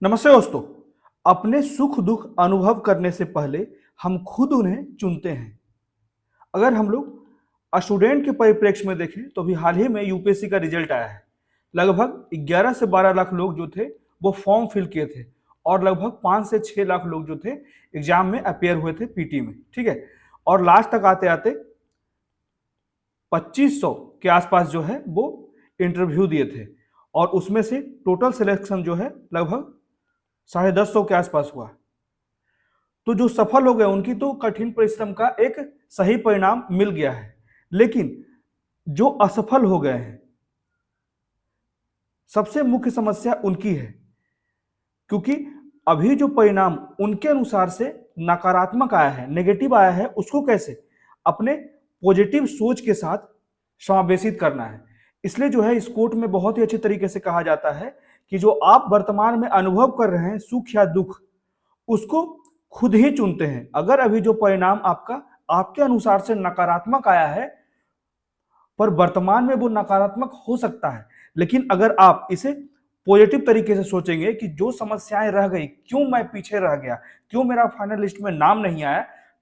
नमस्ते दोस्तों। अपने सुख दुख अनुभव करने से पहले हम खुद उन्हें चुनते हैं। अगर हम लोग स्टूडेंट के परिप्रेक्ष्य में देखें तो अभी हाल ही में यूपीएससी का रिजल्ट आया है। लगभग 11 से 12 लाख लोग जो थे वो फॉर्म फिल किए थे और लगभग 5 से 6 लाख लोग जो थे एग्जाम में अपेयर हुए थे पीटी में। ठीक है। और लास्ट तक आते आते 2500 के आसपास जो है वो इंटरव्यू दिए थे और उसमें से टोटल सिलेक्शन जो है लगभग 1050 के आसपास हुआ। तो जो सफल हो गए उनकी तो कठिन परिश्रम का एक सही परिणाम मिल गया है, लेकिन जो असफल हो गए हैं सबसे मुख्य समस्या उनकी है, क्योंकि अभी जो परिणाम उनके अनुसार से नकारात्मक आया है, नेगेटिव आया है, उसको कैसे अपने पॉजिटिव सोच के साथ समावेशित करना है। इसलिए जो है इस कोट में बहुत ही अच्छे तरीके से कहा जाता है कि जो आप वर्तमान में अनुभव कर रहे हैं सुख या दुख, उसको खुद ही चुनते हैं। अगर अभी जो परिणाम आपका आपके अनुसार से नकारात्मक आया है, पर वर्तमान में वो नकारात्मक हो सकता है, लेकिन अगर आप इसे पॉजिटिव तरीके से सोचेंगे कि जो समस्याएं रह गई, क्यों मैं पीछे रह गया, क्यों मेरा फाइनल लिस्ट में नाम नहीं आया,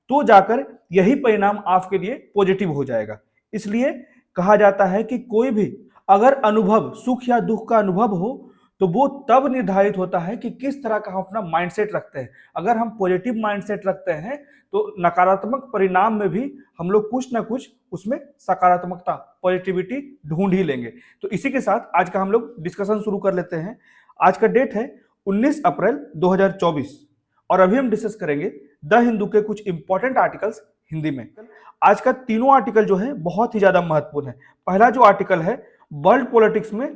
तो जाकर यही परिणाम आपके लिए पॉजिटिव हो जाएगा। इसलिए कहा जाता है कि कोई भी अगर अनुभव सुख या दुख का अनुभव हो तो वो तब निर्धारित होता है कि किस तरह का हम अपना माइंडसेट रखते हैं। अगर हम पॉजिटिव माइंडसेट रखते हैं तो नकारात्मक परिणाम में भी हम लोग कुछ ना कुछ उसमें सकारात्मकता, पॉजिटिविटी ढूंढ ही लेंगे। तो इसी के साथ आज का हम लोग डिस्कशन शुरू कर लेते हैं। आज का डेट है 19 अप्रैल 2024 और अभी हम डिस्कस करेंगे द हिंदू के कुछ इंपॉर्टेंट आर्टिकल्स हिंदी में। आज का तीनों आर्टिकल जो है बहुत ही ज्यादा महत्वपूर्ण है। पहला जो आर्टिकल है, वर्ल्ड पॉलिटिक्स में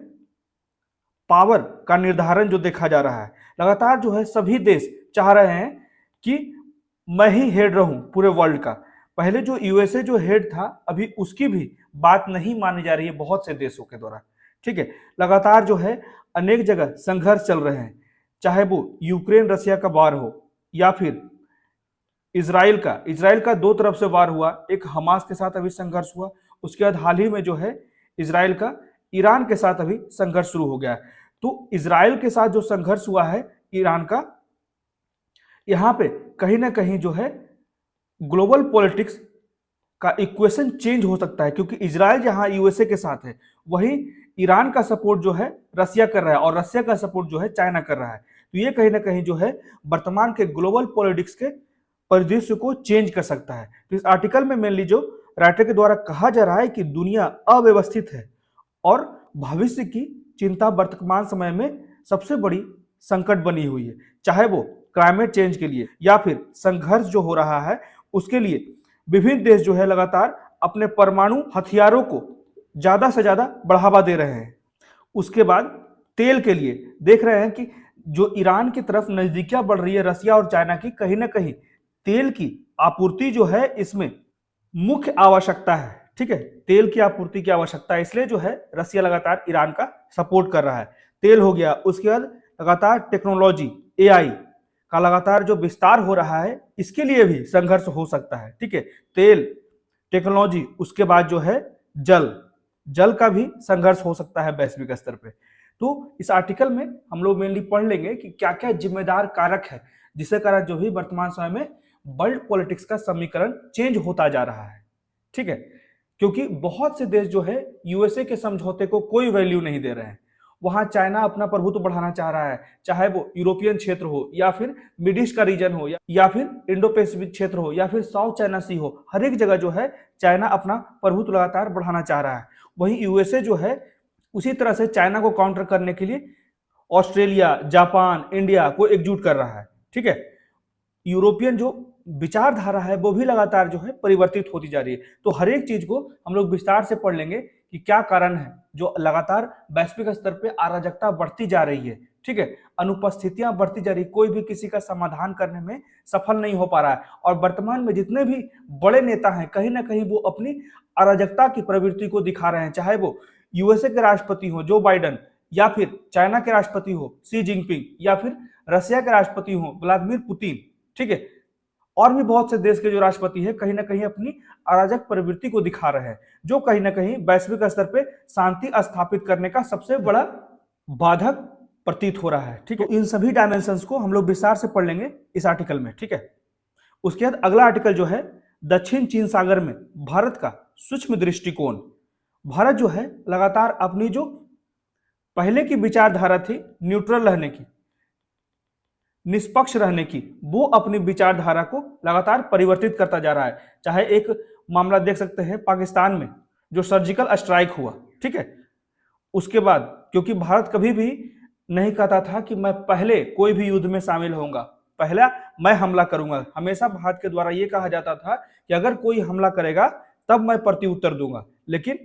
पावर का निर्धारण जो देखा जा रहा है, लगातार जो है सभी देश चाह रहे हैं कि मैं ही हेड रहूं पूरे वर्ल्ड का। पहले जो यूएसए जो हेड था, अभी उसकी भी बात नहीं मानी जा रही है बहुत से देशों के द्वारा। ठीक है। लगातार जो है अनेक जगह संघर्ष चल रहे हैं, चाहे वो यूक्रेन रसिया का वार हो या फिर इसराइल का दो तरफ से वार हुआ। एक हमास के साथ अभी संघर्ष हुआ, उसके बाद हाल ही में जो है इसराइल का ईरान के साथ अभी संघर्ष शुरू हो गया है। तो इसराइल के साथ जो संघर्ष हुआ है ईरान का, यहां पे कहीं ना कहीं जो है ग्लोबल पॉलिटिक्स का इक्वेशन चेंज हो सकता है, क्योंकि इसराइल जहां यूएसए के साथ है, वहीं ईरान का सपोर्ट जो है रसिया कर रहा है और रसिया का सपोर्ट जो है चाइना कर रहा है। तो ये कहीं ना कहीं जो है वर्तमान के ग्लोबल पॉलिटिक्स के परिदृश्य को चेंज कर सकता है। तो इस आर्टिकल में मेनली जो राइटर के द्वारा कहा जा रहा है कि दुनिया अव्यवस्थित है और भविष्य की चिंता वर्तमान समय में सबसे बड़ी संकट बनी हुई है, चाहे वो क्लाइमेट चेंज के लिए या फिर संघर्ष जो हो रहा है उसके लिए। विभिन्न देश जो है लगातार अपने परमाणु हथियारों को ज्यादा से ज्यादा बढ़ावा दे रहे हैं। उसके बाद तेल के लिए देख रहे हैं कि जो ईरान की तरफ नजदीकियां बढ़ रही है रसिया और चाइना की, कहीं ना कहीं तेल की आपूर्ति जो है इसमें मुख्य आवश्यकता है। ठीक है, तेल की आपूर्ति की आवश्यकता है, इसलिए जो है रसिया लगातार ईरान का सपोर्ट कर रहा है। तेल हो गया, उसके बाद लगातार टेक्नोलॉजी, एआई का लगातार जो विस्तार हो रहा है, इसके लिए भी संघर्ष हो सकता है। ठीक है, तेल, टेक्नोलॉजी, उसके बाद जो है जल का भी संघर्ष हो सकता है वैश्विक स्तर पे। तो इस आर्टिकल में हम लोग मेनली पढ़ लेंगे कि क्या क्या जिम्मेदार कारक है जिसके कारण जो भी वर्तमान समय में वर्ल्ड पॉलिटिक्स का समीकरण चेंज होता जा रहा है। ठीक है, क्योंकि बहुत से देश जो है यूएसए के समझौते को कोई वैल्यू नहीं दे रहे हैं। वहां चाइना अपना प्रभुत्व बढ़ाना चाह रहा है, चाहे वो यूरोपियन क्षेत्र हो या फिर मिड ईस्ट का रीजन हो या फिर इंडो पैसिफिक क्षेत्र हो या फिर साउथ चाइना सी हो, हर एक जगह जो है चाइना अपना प्रभुत्व लगातार बढ़ाना चाह रहा है। वहीं यूएसए जो है उसी तरह से चाइना को काउंटर करने के लिए ऑस्ट्रेलिया, जापान, इंडिया को एकजुट कर रहा है। ठीक है, यूरोपियन जो विचारधारा है वो भी लगातार जो है परिवर्तित होती जा रही है। तो हर एक चीज को हम लोग विस्तार से पढ़ लेंगे कि क्या कारण है जो लगातार वैश्विक स्तर पे अराजकता बढ़ती जा रही है। ठीक है, अनुपस्थितियां बढ़ती जा रही, कोई भी किसी का समाधान करने में सफल नहीं हो पा रहा है। और वर्तमान में जितने भी बड़े नेता हैं कहीं ना कहीं वो अपनी अराजकता की प्रवृत्ति को दिखा रहे हैं, चाहे वो यूएसए के राष्ट्रपति हो जो बाइडन, या फिर चाइना के राष्ट्रपति हो शी जिनपिंग, या फिर रसिया के राष्ट्रपति हो व्लादिमीर पुतिन। ठीक है, और भी बहुत से देश के जो राष्ट्रपति है कहीं ना कहीं अपनी अराजक प्रवृत्ति को दिखा रहे हैं, जो कहीं ना कहीं वैश्विक स्तर पे शांति स्थापित करने का सबसे बड़ा बाधक प्रतीत हो रहा है। ठीक है, तो इन सभी डायमेंशंस को हम लोग विस्तार से पढ़ लेंगे इस आर्टिकल में। ठीक है, उसके बाद अगला आर्टिकल जो है दक्षिण चीन सागर में भारत का सूक्ष्म दृष्टिकोण। भारत जो है लगातार अपनी जो पहले की विचारधारा थी न्यूट्रल रहने की, निष्पक्ष रहने की, वो अपनी विचारधारा को लगातार परिवर्तित करता जा रहा है। चाहे एक मामला देख सकते हैं पाकिस्तान में जो सर्जिकल स्ट्राइक हुआ। ठीक है, उसके बाद क्योंकि भारत कभी भी नहीं कहता था कि मैं पहले कोई भी युद्ध में शामिल होऊंगा, पहला मैं हमला करूंगा। हमेशा भारत के द्वारा यह कहा जाता था कि अगर कोई हमला करेगा तब मैं प्रति उत्तर दूंगा। लेकिन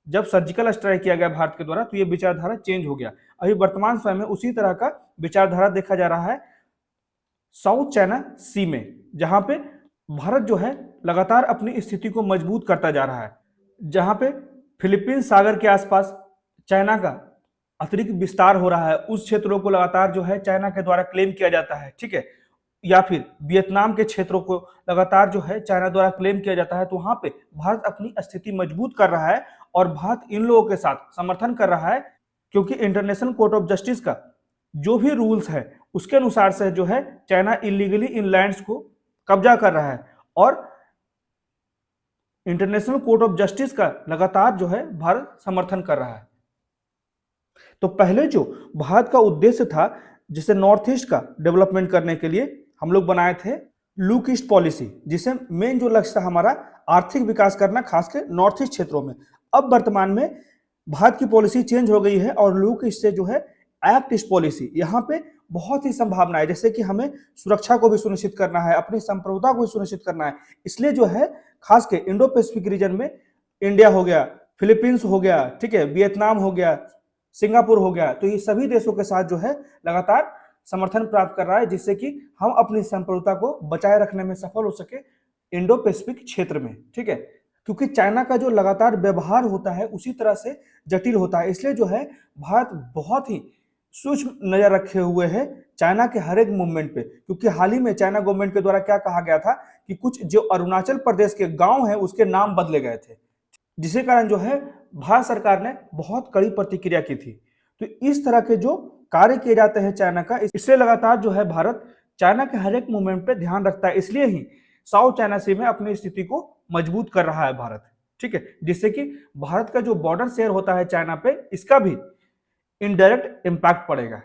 जब सर्जिकल स्ट्राइक किया गया भारत के द्वारा तो यह विचारधारा चेंज हो गया। अभी वर्तमान समय में उसी तरह का विचारधारा देखा जा रहा है साउथ चाइना सी में, जहां पे भारत जो है लगातार अपनी स्थिति को मजबूत करता जा रहा है, जहां पे फिलीपींस सागर के आसपास चाइना का अतिरिक्त विस्तार हो रहा है। उस क्षेत्रों को लगातार जो है चाइना के द्वारा क्लेम किया जाता है। ठीक है, या फिर वियतनाम के क्षेत्रों को लगातार जो है चाइना द्वारा क्लेम किया जाता है। तो वहां पे भारत अपनी स्थिति मजबूत कर रहा है और भारत इन लोगों के साथ समर्थन कर रहा है, क्योंकि इंटरनेशनल कोर्ट ऑफ जस्टिस का जो भी रूल्स है उसके अनुसार से जो है चाइना इलीगली इन लैंड्स को कब्जा कर रहा है और इंटरनेशनल कोर्ट ऑफ जस्टिस का लगातार जो है भारत समर्थन कर रहा है। तो पहले जो भारत का उद्देश्य था जिसे नॉर्थ ईस्ट का डेवलपमेंट करने के लिए हम लोग बनाए थे लुक ईस्ट पॉलिसी, जिसे मेन जो लक्ष्य था हमारा आर्थिक विकास करना, खासकर नॉर्थ ईस्ट क्षेत्रों में। अब वर्तमान में भारत की पॉलिसी चेंज हो गई है और लुक ईस्ट से जो है एक्ट ईस्ट पॉलिसी, यहाँ पे बहुत ही संभावना है, जैसे कि हमें सुरक्षा को भी सुनिश्चित करना है, अपनी संप्रभुता को भी सुनिश्चित करना है। इसलिए जो है खास के इंडो पैसिफिक रीजन में इंडिया हो गया, फिलीपींस हो गया, ठीक है, वियतनाम हो गया, सिंगापुर हो गया, तो ये सभी देशों के साथ जो है लगातार समर्थन प्राप्त कर रहा है, जिससे कि हम अपनी संप्रभुता को बचाए रखने में सफल हो सके इंडो पैसिफिक क्षेत्र में। ठीक है, क्योंकि चाइना का जो लगातार व्यवहार होता है उसी तरह से जटिल होता है, इसलिए जो है भारत बहुत ही सूक्ष्म नजर रखे हुए है चाइना के हर एक मूवमेंट पे। क्योंकि हाल ही में चाइना गवर्नमेंट के द्वारा क्या कहा गया था कि कुछ जो अरुणाचल प्रदेश के गांव हैं उसके नाम बदले गए थे, जिसके कारण जो है भारत सरकार ने बहुत कड़ी प्रतिक्रिया की थी। तो इस तरह के जो कार्य किए जाते हैं चाइना का, इसलिए लगातार जो है भारत चाइना के हर एक मूवमेंट पे ध्यान रखता है। इसलिए ही साउथ चाइना सी में अपनी स्थिति को मजबूत कर रहा है भारत। ठीक है, जिससे कि भारत का जो बॉर्डर शेयर होता है चाइना पे, इसका भी इनडायरेक्ट इंपैक्ट पड़ेगा।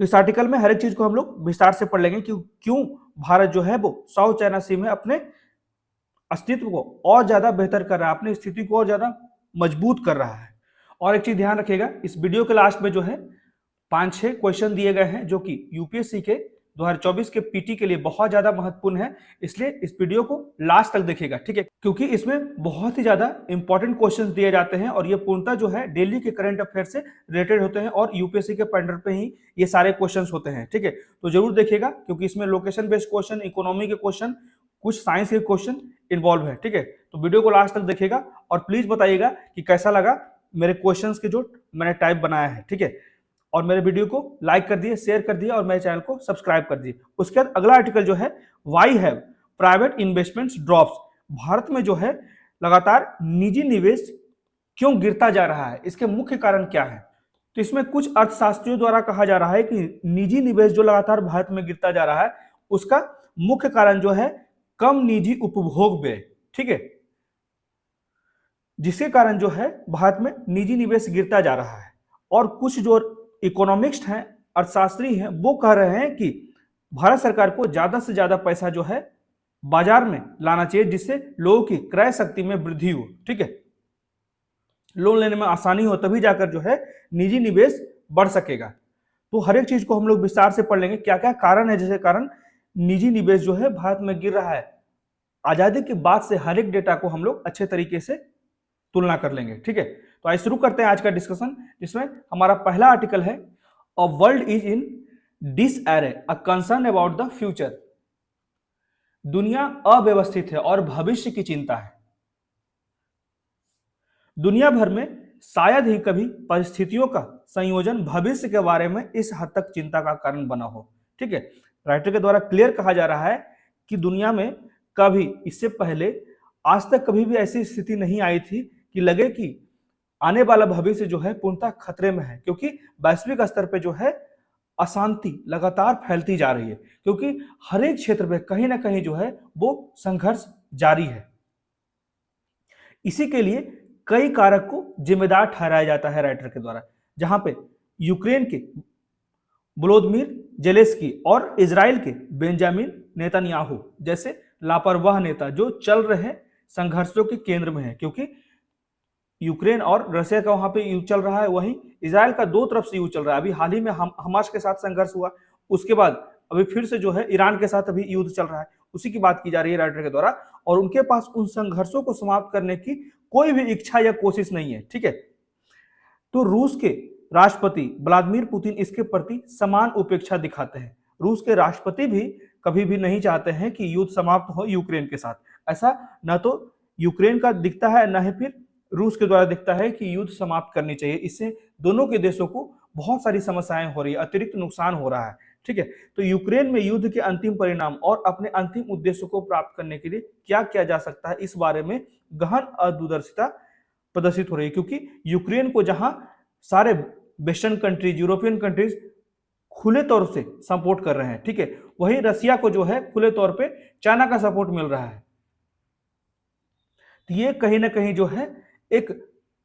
तो इस आर्टिकल में हर एक चीज को हम लोग विस्तार से पढ़ लेंगे कि क्यों भारत जो है वो साउथ चाइना सी में अपने अस्तित्व को और ज्यादा बेहतर कर रहा है, अपनी स्थिति को और ज्यादा मजबूत कर रहा है। और एक चीज ध्यान रखिएगा, इस वीडियो के लास्ट में जो है 5-6 क्वेश्चन दिए गए हैं जो कि यूपीएससी के 2024 के पीटी के लिए बहुत ज्यादा महत्वपूर्ण है, इसलिए इस वीडियो को लास्ट तक देखिएगा। ठीक है, क्योंकि इसमें बहुत ही ज्यादा इंपॉर्टेंट क्वेश्चंस दिए जाते हैं और ये पूर्णतः जो है दिल्ली के करंट अफेयर से रिलेटेड होते हैं और यूपीएससी के पैटर्न पे ही ये सारे क्वेश्चंस होते हैं। ठीक है, तो जरूर देखिएगा, क्योंकि इसमें लोकेशन बेस्ड क्वेश्चन, इकोनॉमी के क्वेश्चन, कुछ साइंस के क्वेश्चन इन्वॉल्व है। ठीक है, तो वीडियो को लास्ट तक देखिएगा और प्लीज बताइएगा कि कैसा लगा मेरे क्वेश्चंस के जो मैंने टाइप बनाया है। ठीक है, और मेरे वीडियो को लाइक कर दिए, शेयर कर दिए और मेरे चैनल को सब्सक्राइब कर दिए। उसके बाद अगला आर्टिकल जो है why have private investments drops, Bharat में जो है लगातार निजी निवेश क्यों गिरता जा रहा है, इसके मुख्य कारण क्या है। तो इसमें कुछ अर्थशास्त्रियों द्वारा कहा जा रहा है कि निजी निवेश जो लगातार भारत में गिरता जा रहा है उसका मुख्य कारण जो है कम निजी उपभोग व्यय। ठीक है, जिसके कारण जो है भारत में निजी निवेश गिरता जा रहा है। और कुछ जो इकोनॉमिस्ट हैं, अर्थशास्त्री हैं, वो कह रहे हैं कि भारत सरकार को ज्यादा से ज्यादा पैसा जो है बाजार में लाना चाहिए, जिससे लोगों की क्रय शक्ति में वृद्धि हो। ठीक है, लोन लेने में आसानी हो, तभी जाकर जो है निजी निवेश बढ़ सकेगा। तो हर एक चीज को हम लोग विस्तार से पढ़ लेंगे, क्या क्या कारण है जिसके कारण निजी निवेश जो है भारत में गिर रहा है। आजादी के बाद से हर एक डेटा को हम लोग अच्छे तरीके से तुलना कर लेंगे। ठीक है, तो आइए शुरू करते हैं आज का डिस्कशन, जिसमें हमारा पहला आर्टिकल है a world is in disarray, a concern about the future. दुनिया अव्यवस्थित है और भविष्य की चिंता है। दुनिया भर में शायद ही कभी परिस्थितियों का संयोजन भविष्य के बारे में इस हद तक चिंता का कारण बना हो। ठीक है, राइटर के द्वारा क्लियर कहा जा रहा है कि दुनिया में कभी इससे पहले आज तक कभी भी ऐसी स्थिति नहीं आई थी कि लगे कि आने वाला भविष्य जो है पूर्णतः खतरे में है, क्योंकि वैश्विक स्तर पे जो है अशांति लगातार फैलती जा रही है, क्योंकि हर एक क्षेत्र में कहीं ना कहीं जो है वो संघर्ष जारी है। इसी के लिए कई कारक को जिम्मेदार ठहराया जाता है राइटर के द्वारा, जहां पे यूक्रेन के वोलोदिमीर जेलेंस्की और इजराइल के बेंजामिन नेतन्याहू जैसे लापरवाह नेता जो चल रहे संघर्षों के केंद्र में है, क्योंकि यूक्रेन और रशिया का वहां पे युद्ध चल रहा है, वहीं इजराइल का दो तरफ से युद्ध चल रहा है। अभी हाल ही में हमास के साथ संघर्ष हुआ, उसके बाद अभी फिर से जो है ईरान के साथ अभी युद्ध चल रहा है, उसी की बात की जा रही है राइटर के द्वारा, और उनके पास उन संघर्षों को समाप्त करने की कोई भी इच्छा या कोशिश नहीं है। ठीक है, तो रूस के राष्ट्रपति व्लादिमीर पुतिन इसके प्रति समान उपेक्षा दिखाते हैं। रूस के राष्ट्रपति भी कभी भी नहीं चाहते हैं कि युद्ध समाप्त हो यूक्रेन के साथ। ऐसा न तो यूक्रेन का दिखता है, न ही फिर रूस के द्वारा दिखता है कि युद्ध समाप्त करनी चाहिए। इससे दोनों के देशों को बहुत सारी समस्याएं हो रही है, अतिरिक्त नुकसान हो रहा है। ठीक है, तो यूक्रेन में युद्ध के अंतिम परिणाम और अपने अंतिम उद्देश्यों को प्राप्त करने के लिए क्या किया जा सकता है, इस बारे में गहन अदूरदर्शिता प्रदर्शित हो रही है, क्योंकि यूक्रेन को जहां सारे वेस्टर्न कंट्रीज, यूरोपियन कंट्रीज खुले तौर से सपोर्ट कर रहे हैं, ठीक है, वहीं रसिया को जो है खुले तौर पे चाइना का सपोर्ट मिल रहा है। तो ये कहीं ना कहीं जो है एक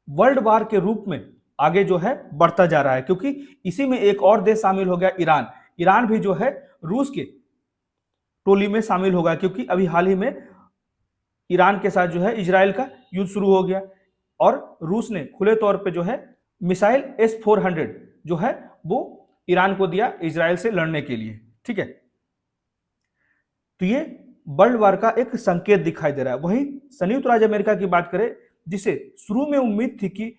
वर्ल्ड वार के रूप में आगे जो है बढ़ता जा रहा है, क्योंकि इसी में एक और देश शामिल हो गया, ईरान। ईरान भी जो है रूस के टोली में शामिल होगा, क्योंकि अभी हाल ही में ईरान के साथ जो है इजराइल का युद्ध शुरू हो गया और रूस ने खुले तौर पे जो है मिसाइल S-400 जो है वो ईरान को दिया इजराइल से लड़ने के लिए। ठीक है, तो ये वर्ल्ड वार का एक संकेत दिखाई दे रहा है। वहीं संयुक्त राज्य अमेरिका की बात करें, जिसे शुरू में उम्मीद थी कि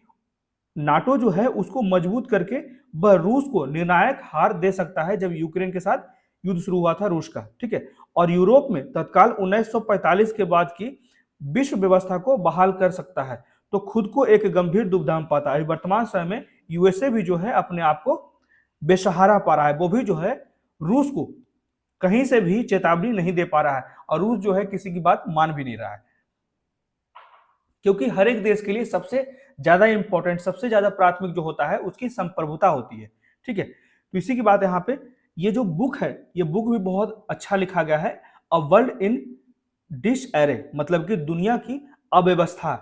नाटो जो है उसको मजबूत करके वह रूस को निर्णायक हार दे सकता है जब यूक्रेन के साथ युद्ध शुरू हुआ था रूस का। ठीक है, और यूरोप में तत्काल 1945 के बाद की विश्व व्यवस्था को बहाल कर सकता है, तो खुद को एक गंभीर दुविधा में पाता है। वर्तमान समय में यूएसए भी जो है अपने आप को बेसहारा पा रहा है, वो भी जो है रूस को कहीं से भी चेतावनी नहीं दे पा रहा है, और रूस जो है किसी की बात मान भी नहीं रहा है, क्योंकि हर एक देश के लिए सबसे ज्यादा इंपॉर्टेंट, सबसे ज्यादा प्राथमिक जो होता है उसकी संप्रभुता होती है। ठीक है, तो इसी की बात यहाँ पे ये जो बुक है, ये बुक भी बहुत अच्छा लिखा गया है, अ वर्ल्ड इन डिसअरे, मतलब कि दुनिया की अव्यवस्था।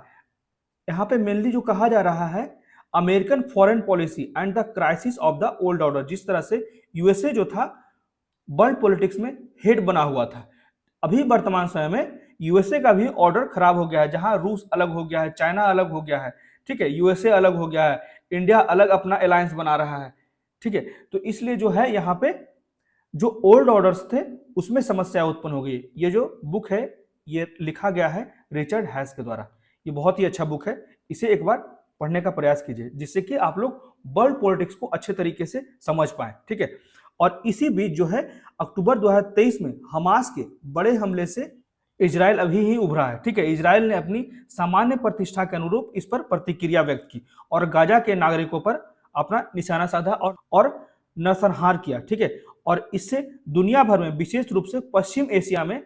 यहाँ पे मेनली जो कहा जा रहा है American foreign policy and the crisis of the old order, जिस तरह से यूएसए जो था वर्ल्ड पॉलिटिक्स में हेड बना हुआ था, अभी वर्तमान समय में यूएसए का भी ऑर्डर खराब हो गया है, जहां रूस अलग हो गया है, चाइना अलग हो गया है, ठीक है, यूएसए अलग हो गया है, इंडिया अलग अपना अलायंस बना रहा है। ठीक है, तो इसलिए जो है यहाँ पे जो ओल्ड ऑर्डर्स थे उसमें समस्या उत्पन्न हो गई। ये जो बुक है ये लिखा गया है रिचर्ड हैस के द्वारा, ये बहुत ही अच्छा बुक है, इसे एक बार पढ़ने का प्रयास कीजिए, जिससे कि आप लोग वर्ल्ड पॉलिटिक्स को अच्छे तरीके से समझ पाए। ठीक है, और इसी बीच जो है अक्टूबर 2023 में हमास के बड़े हमले से इजराइल अभी ही उभरा है। ठीक है, इजराइल ने अपनी सामान्य प्रतिष्ठा के अनुरूप इस पर प्रतिक्रिया व्यक्त की और गाजा के नागरिकों पर अपना निशाना साधा और नरसंहार किया। ठीक है, और इससे दुनिया भर में, विशेष रूप से पश्चिम एशिया में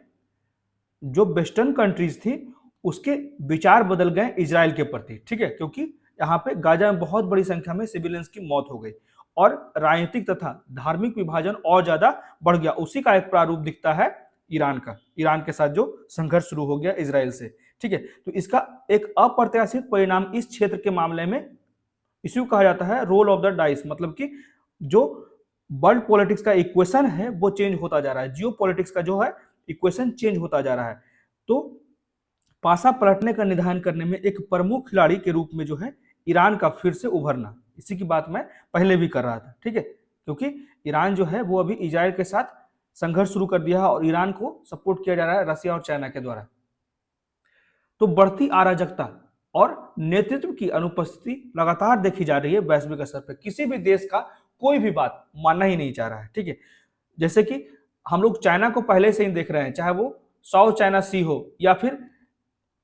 जो वेस्टर्न कंट्रीज थी उसके विचार बदल गए इजराइल के प्रति। ठीक है, क्योंकि यहाँ पे गाजा में बहुत बड़ी संख्या में सिविलियंस की मौत हो गई और राजनीतिक तथा धार्मिक विभाजन और ज्यादा बढ़ गया। उसी का एक प्रारूप दिखता है ईरान का, ईरान के साथ जो संघर्ष शुरू हो गया इजराइल से। ठीक है, तो इसका एक अप्रत्याशित परिणाम इस क्षेत्र के मामले में इसी कहा जाता है रोल ऑफ द डाइस, मतलब कि जो वर्ल्ड पॉलिटिक्स का इक्वेशन है वो चेंज होता जा रहा है, जियो पॉलिटिक्स का जो है इक्वेशन चेंज होता जा रहा है। तो पासा पलटने का निदान करने में एक प्रमुख खिलाड़ी के रूप में जो है ईरान का फिर से उभरना, इसी की बात मैं पहले भी कर रहा था। ठीक है, क्योंकि ईरान जो है वो अभी इजराइल के साथ संघर्ष शुरू कर दिया है और ईरान को सपोर्ट किया जा रहा है रसिया और चाइना के द्वारा। तो बढ़ती अराजकता और नेतृत्व की अनुपस्थिति लगातार देखी जा रही है वैश्विक स्तर पर। किसी भी देश का कोई भी बात मानना ही नहीं चाह रहा है। ठीक है, जैसे कि हम लोग चाइना को पहले से ही देख रहे हैं, चाहे वो साउथ चाइना सी हो या फिर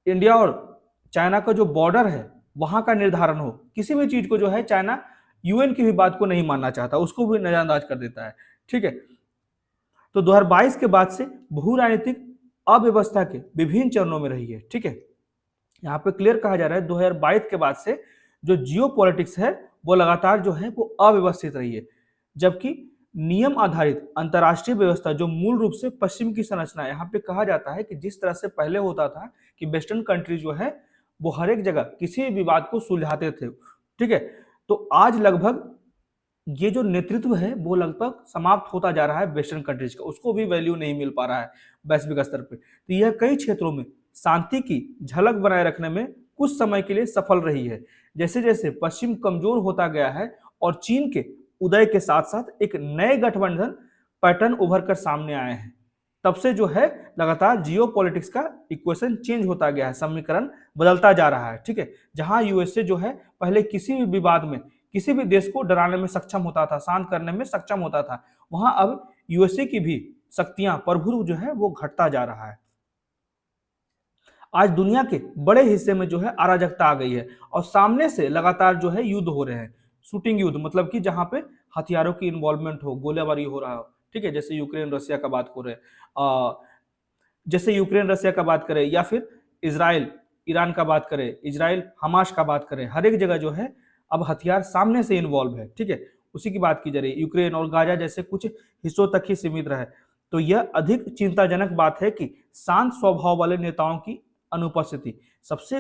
इंडिया और चाइना का जो बॉर्डर है वहां का निर्धारण हो, किसी भी चीज को जो है चाइना यूएन की भी बात को नहीं मानना चाहता, उसको भी नजरअंदाज कर देता है। ठीक है, तो 2022 के बाद से भू राजनीतिक अव्यवस्था के विभिन्न चरणों में रही है। ठीक है, यहाँ पे क्लियर कहा जा रहा है 2022 के बाद से जो जियो पॉलिटिक्स है वो लगातार जो है वो अव्यवस्थित रही है, जबकि नियम आधारित अंतर्राष्ट्रीय व्यवस्था जो मूल रूप से पश्चिम की संरचना है। यहाँ पे कहा जाता है कि जिस तरह से पहले होता था कि वेस्टर्न कंट्री जो है वो हर एक जगह किसी भी विवाद को सुलझाते थे, ठीक है, तो आज लगभग ये जो नेतृत्व है वो लगभग समाप्त होता जा रहा है वेस्टर्न कंट्रीज का, उसको भी वैल्यू नहीं मिल पा रहा है वैश्विक स्तर पे। तो यह कई क्षेत्रों में शांति की झलक बनाए रखने में कुछ समय के लिए सफल रही है। जैसे जैसे पश्चिम कमजोर होता गया है और चीन के उदय के साथ साथ एक नए गठबंधन पैटर्न उभर कर सामने आए हैं, तब से जो है लगातार जियो पॉलिटिक्स का इक्वेशन चेंज होता गया है, समीकरण बदलता जा रहा है, ठीक है। जहां यूएसए जो है पहले किसी भी विवाद में किसी भी देश को डराने में सक्षम होता था, शांत करने में सक्षम होता था, वहां अब यूएसए की भी शक्तियां प्रभुत्व जो है वो घटता जा रहा है। आज दुनिया के बड़े हिस्से में जो है अराजकता आ गई है और सामने से लगातार जो है युद्ध हो रहे हैं, शूटिंग युद्ध, मतलब कि जहां पे हथियारों की इन्वॉल्वमेंट हो, गोलीबारी हो रहा हो, ठीक है, जैसे यूक्रेन रशिया का बात हो रहे हैं, जैसे यूक्रेन रशिया का बात करें या फिर इजराइल ईरान का बात करें, इजराइल हमास का बात करें, हर एक जगह जो है अब हथियार सामने से इन्वॉल्व है, ठीक है। उसी की बात की जा रही है, यूक्रेन और गाजा जैसे कुछ हिस्सों तक ही सीमित रहे। तो यह अधिक चिंताजनक बात है कि शांत स्वभाव वाले नेताओं की अनुपस्थिति, सबसे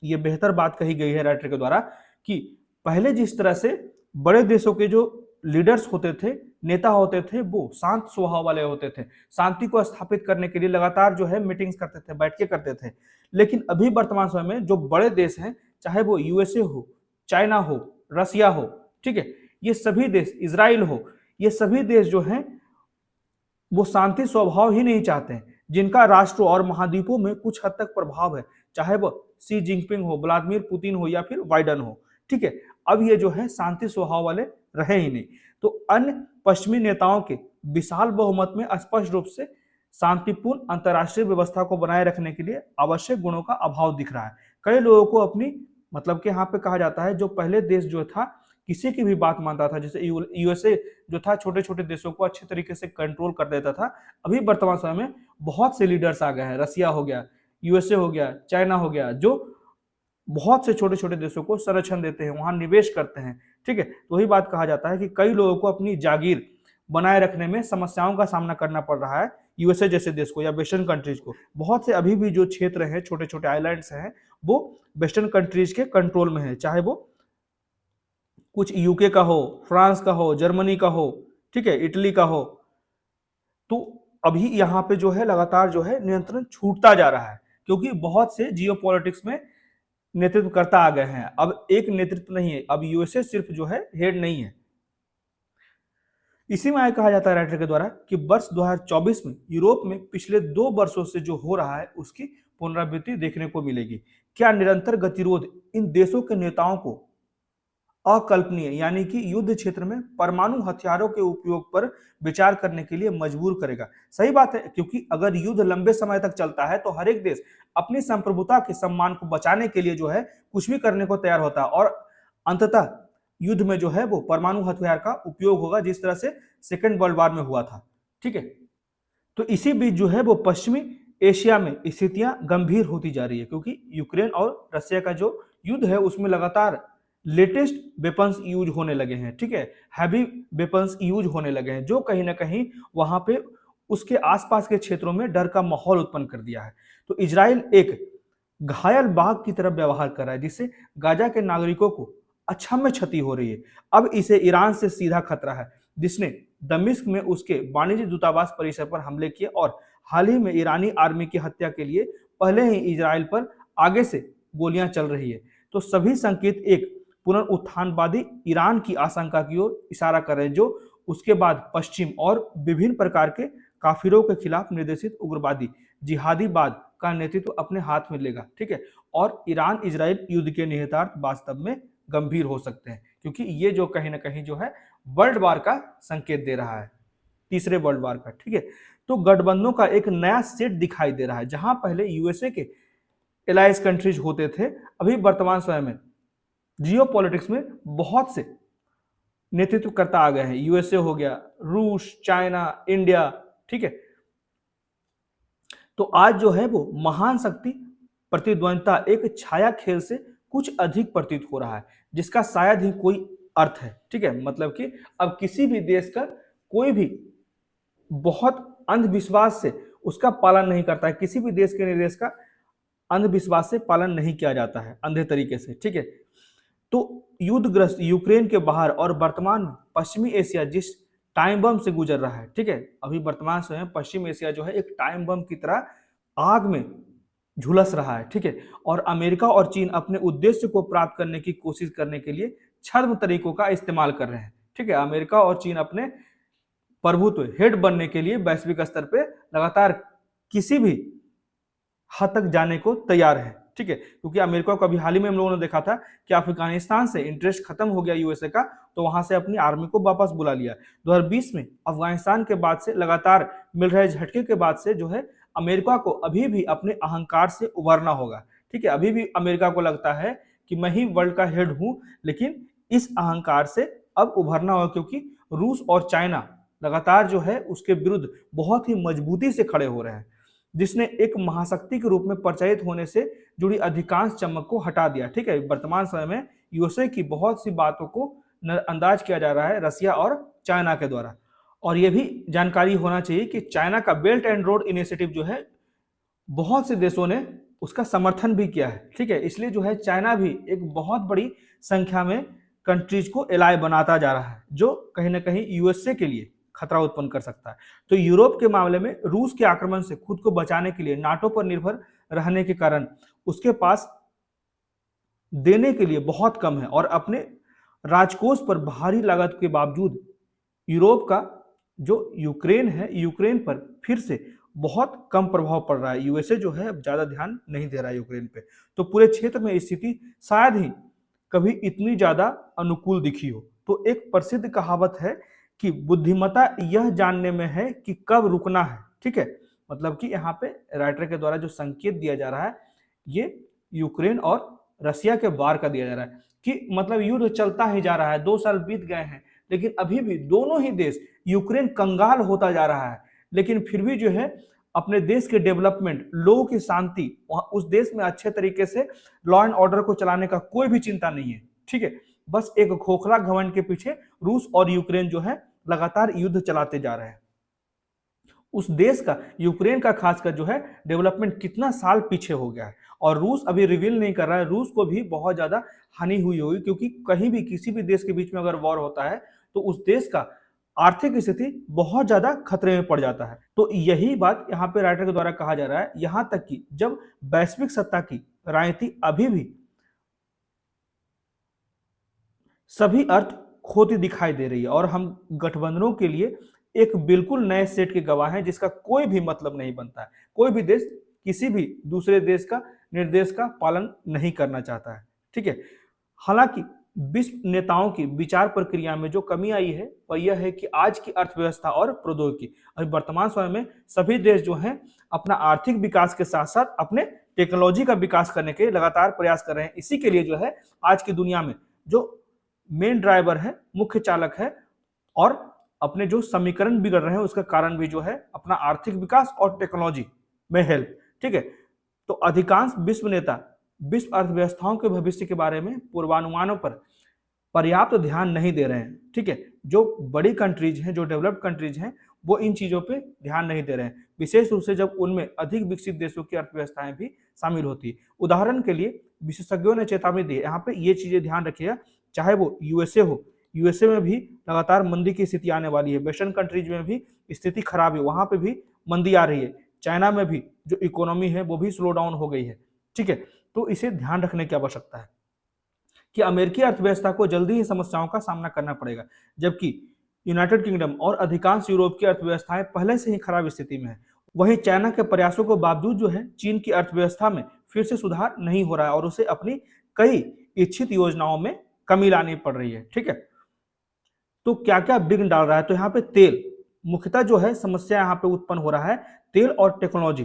ये बेहतर बात कही गई है राइटर के द्वारा कि पहले जिस तरह से बड़े देशों के जो लीडर्स होते थे, नेता होते थे, वो शांत स्वभाव वाले होते थे, शांति को स्थापित करने के लिए लगातार जो है मीटिंग्स करते थे, बैठकें करते थे। लेकिन अभी वर्तमान समय में जो बड़े देश हैं, चाहे वो यूएसए हो, चाइना हो, रसिया हो, ठीक है, ये सभी देश, इजराइल हो, ये सभी देश जो हैं वो शांति स्वभाव ही नहीं चाहते हैं, जिनका राष्ट्र और महाद्वीपों में कुछ हद तक प्रभाव है, चाहे वह सी जिनपिंग हो, व्लादिमीर पुतिन हो या फिर बाइडन हो, ठीक है। अब ये जो है शांति स्वभाव वाले रहे ही नहीं, तो अन्य पश्चिमी नेताओं के विशाल बहुमत में स्पष्ट रूप से शांतिपूर्ण अंतर्राष्ट्रीय व्यवस्था को बनाए रखने के लिए आवश्यक गुणों का अभाव दिख रहा है। कई लोगों को अपनी, मतलब कि यहाँ पे कहा जाता है जो पहले देश जो था किसी की भी बात मानता था, जैसे यूएसए जो था छोटे छोटे देशों को अच्छे तरीके से कंट्रोल कर देता था, अभी वर्तमान समय में बहुत से लीडर्स आ गए हैं, रसिया हो गया, यूएसए हो गया, चाइना हो गया, जो बहुत से छोटे छोटे देशों को संरक्षण देते हैं, वहां निवेश करते हैं, ठीक है। तो वही बात कहा जाता है कि कई लोगों को अपनी जागीर बनाए रखने में समस्याओं का सामना करना पड़ रहा है, यूएसए जैसे देश को या वेस्टर्न कंट्रीज को। बहुत से अभी भी जो क्षेत्र हैं, छोटे छोटे आइलैंड्स हैं, वो वेस्टर्न कंट्रीज के कंट्रोल में है, चाहे वो कुछ यूके का हो, फ्रांस का हो, जर्मनी का हो, ठीक है, इटली का हो। तो अभी यहाँ पे जो है लगातार जो है नियंत्रण छूटता जा रहा है, क्योंकि बहुत से जियो पॉलिटिक्स में नेतृत्व करता आ गए हैं। अब एक नेतृत्व नहीं है, अब यूएसए सिर्फ जो है हेड नहीं है। इसी में आगे कहा जाता है राइटर के द्वारा कि वर्ष 2024 में यूरोप में पिछले 2 वर्षों से जो हो रहा है उसकी पुनरावृत्ति देखने को मिलेगी। क्या निरंतर गतिरोध इन देशों के नेताओं को अकल्पनीय, यानी कि युद्ध क्षेत्र में परमाणु हथियारों के उपयोग पर विचार करने के लिए मजबूर करेगा? सही बात है, क्योंकि अगर युद्ध लंबे समय तक चलता है तो हर एक देश अपनी संप्रभुता के सम्मान को बचाने के लिए जो है कुछ भी करने को तैयार होता है, और अंततः युद्ध में जो है वो परमाणु हथियार का उपयोग होगा, जिस तरह से सेकेंड वर्ल्ड वॉर में हुआ था, ठीक है। तो इसी बीच जो है वो पश्चिमी एशिया में स्थितियां गंभीर होती जा रही है, क्योंकि यूक्रेन और रशिया का जो युद्ध है उसमें लगातार लेटेस्ट वेपन्स यूज होने लगे हैं, ठीक है, हैवी वेपन्स यूज होने लगे हैं, जो कहीं ना कहीं वहां पे उसके आसपास के क्षेत्रों में डर का माहौल उत्पन्न कर दिया है। तो इजराइल एक घायल बाघ की तरह व्यवहार कर रहा है, जिससे गाजा के नागरिकों को अक्षम्य क्षति हो रही है। अब इसे ईरान से सीधा खतरा है, जिसने दमिश्क में उसके वाणिज्य दूतावास परिसर पर हमले किए और हाल ही में ईरानी आर्मी की हत्या के लिए पहले ही इजराइल पर आगे से गोलियां चल रही है। तो सभी संकेत एक पुनरुत्थानवादी ईरान की आशंका की ओर इशारा कर रहे हैं, जो उसके बाद पश्चिम और विभिन्न प्रकार के काफिरों के खिलाफ निर्देशित उग्रवादी जिहादीवाद का नेतृत्व अपने हाथ में लेगा, ठीक है। और ईरान इजराइल युद्ध के निहितार्थ वास्तव में गंभीर हो सकते हैं, क्योंकि ये जो कहीं ना कहीं जो है वर्ल्ड वार का संकेत दे रहा है, तीसरे वर्ल्ड वार का, ठीक है। तो गठबंधनों का एक नया सेट दिखाई दे रहा है, जहां पहले यूएसए के एलाइज कंट्रीज होते थे, अभी वर्तमान समय में जियो पॉलिटिक्स में बहुत से नेतृत्व करता आ गए हैं। यूएसए हो गया, रूस, चाइना, इंडिया, ठीक है। तो आज जो है वो महान शक्ति प्रतिद्वंदता एक छाया खेल से कुछ अधिक प्रतीत हो रहा है, जिसका शायद ही कोई अर्थ है। ठीक है, मतलब कि अब किसी भी देश का कोई भी बहुत अंधविश्वास से उसका पालन नहीं करता है, किसी भी देश के निर्देश का अंधविश्वास से पालन नहीं किया जाता है अंधे तरीके से। ठीक है, तो युद्धग्रस्त यूक्रेन के बाहर और वर्तमान में पश्चिमी एशिया जिस टाइम बम से गुजर रहा है, ठीक है, अभी वर्तमान समय में पश्चिम एशिया जो है एक टाइम बम की तरह आग में झुलस रहा है। ठीक है, और अमेरिका और चीन अपने उद्देश्य को प्राप्त करने की कोशिश करने के लिए छद्म तरीकों का इस्तेमाल कर रहे हैं। ठीक है, अमेरिका और चीन अपने प्रभुत्व हेड बनने के लिए वैश्विक स्तर पे लगातार किसी भी हद तक जाने को तैयार है। ठीक है, क्योंकि अमेरिका को अभी हाल ही में हम लोगों ने देखा था कि अफगानिस्तान से इंटरेस्ट खत्म हो गया यूएसए का, तो वहां से अपनी आर्मी को वापस बुला लिया। 2020 में अफगानिस्तान के बाद से लगातार मिल रहे झटके के बाद से जो है अमेरिका को अभी भी अपने अहंकार से उभरना होगा। ठीक है, अभी भी अमेरिका को लगता है कि मैं ही वर्ल्ड का हेड हूं, लेकिन इस अहंकार से अब उभरना होगा, क्योंकि रूस और चाइना लगातार जो है उसके विरुद्ध बहुत ही मजबूती से खड़े हो रहे हैं, जिसने एक महाशक्ति के रूप में परिचालित होने से जुड़ी अधिकांश चमक को हटा दिया। ठीक है, वर्तमान समय में यूएसए की बहुत सी बातों को नजरअंदाज किया जा रहा है रसिया और चाइना के द्वारा। और यह भी जानकारी होना चाहिए कि चाइना का बेल्ट एंड रोड इनिशिएटिव जो है बहुत से देशों ने उसका समर्थन भी किया है। ठीक है, इसलिए जो है चाइना भी एक बहुत बड़ी संख्या में कंट्रीज को एलाय बनाता जा रहा है, जो कहीं ना कहीं यूएसए के लिए खतरा उत्पन्न कर सकता है। तो यूरोप के मामले में रूस के आक्रमण से खुद को बचाने के लिए नाटो पर निर्भर रहने के कारण उसके पास देने के लिए बहुत कम है, और अपने राजकोष पर भारी लागत के बावजूद यूरोप का जो यूक्रेन है, यूक्रेन पर फिर से बहुत कम प्रभाव पड़ रहा है। यूएसए जो है अब ज्यादा ध्यान नहीं दे रहा है यूक्रेन पे। तो पूरे क्षेत्र में स्थिति शायद ही कभी इतनी ज्यादा अनुकूल दिखी हो। तो एक प्रसिद्ध कहावत है कि बुद्धिमत्ता यह जानने में है कि कब रुकना है। ठीक है, मतलब कि यहाँ पे राइटर के द्वारा जो संकेत दिया जा रहा है ये यूक्रेन और रसिया के वार का दिया जा रहा है कि मतलब युद्ध चलता ही जा रहा है, 2 साल बीत गए हैं, लेकिन अभी भी दोनों ही देश, यूक्रेन कंगाल होता जा रहा है, लेकिन फिर भी जो है अपने देश के डेवलपमेंट, लोगों की शांति, उस देश में अच्छे तरीके से लॉ एंड ऑर्डर को चलाने का कोई भी चिंता नहीं है। ठीक है, बस एक खोखला घमंड के पीछे रूस और यूक्रेन जो है लगातार युद्ध चलाते जा रहे हैं। उस देश का, यूक्रेन का खासकर जो है डेवलपमेंट कितना साल पीछे हो गया है, और रूस अभी रिवील नहीं कर रहा है। रूस को भी बहुत ज्यादा हानि हुई होगी, क्योंकि कहीं भी किसी भी देश के बीच में अगर वॉर होता है तो उस देश का आर्थिक स्थिति बहुत ज्यादा खतरे में पड़ जाता है। तो यही बात यहाँ पे राइटर के द्वारा कहा जा रहा है, यहां तक कि जब वैश्विक सत्ता की राजनीति अभी भी सभी अर्थ खोती दिखाई दे रही है, और हम गठबंधनों के लिए एक बिल्कुल नए सेट के गवाह हैं, जिसका कोई भी मतलब नहीं बनता है। कोई भी देश किसी भी दूसरे देश का निर्देश का पालन नहीं करना चाहता है। ठीक है, हालांकि विश्व नेताओं की विचार प्रक्रिया में जो कमी आई है वह यह है कि आज की अर्थव्यवस्था और प्रौद्योगिकी, अभी वर्तमान समय में सभी देश जो हैं अपना आर्थिक विकास के साथ साथ अपने टेक्नोलॉजी का विकास करने के लगातार प्रयास कर रहे हैं। इसी के लिए जो है आज की दुनिया में जो मेन ड्राइवर है, मुख्य चालक है, और अपने जो समीकरण बिगड़ रहे हैं उसका कारण भी जो है अपना आर्थिक विकास और टेक्नोलॉजी में हेल्प। ठीक है, तो अधिकांश विश्व नेता विश्व अर्थव्यवस्थाओं के भविष्य के बारे में पूर्वानुमानों पर पर्याप्त ध्यान नहीं दे रहे हैं। ठीक है, जो बड़ी कंट्रीज हैं, जो डेवलप्ड कंट्रीज हैं, वो इन चीजों पे ध्यान नहीं दे रहे हैं, विशेष रूप से जब उनमें अधिक विकसित देशों की अर्थव्यवस्थाएं भी शामिल होती है। उदाहरण के लिए विशेषज्ञों ने चेतावनी दी है, यहाँ पे ये चीजें ध्यान रखिएगा, चाहे वो यूएसए हो, यूएसए में भी लगातार मंदी की स्थिति आने वाली है, वेस्टर्न कंट्रीज में भी स्थिति खराब है, वहां पे भी मंदी आ रही है, चाइना में भी जो इकोनॉमी है वो भी स्लो डाउन हो गई है। ठीक है, तो इसे ध्यान रखने की आवश्यकता है कि अमेरिकी अर्थव्यवस्था को जल्दी ही समस्याओं का सामना करना पड़ेगा, जबकि यूनाइटेड किंगडम और अधिकांश यूरोप की अर्थव्यवस्थाएं पहले से ही खराब स्थिति में है। वहीं चाइना के प्रयासों के बावजूद जो है चीन की अर्थव्यवस्था में फिर से सुधार नहीं हो रहा है, और उसे अपनी कई इच्छित योजनाओं में कमी लानी पड़ रही है। ठीक है, तो क्या क्या विघ्न डाल रहा है, तो यहाँ पे तेल मुख्यतः जो है समस्या यहाँ पे उत्पन्न हो रहा है, तेल और टेक्नोलॉजी,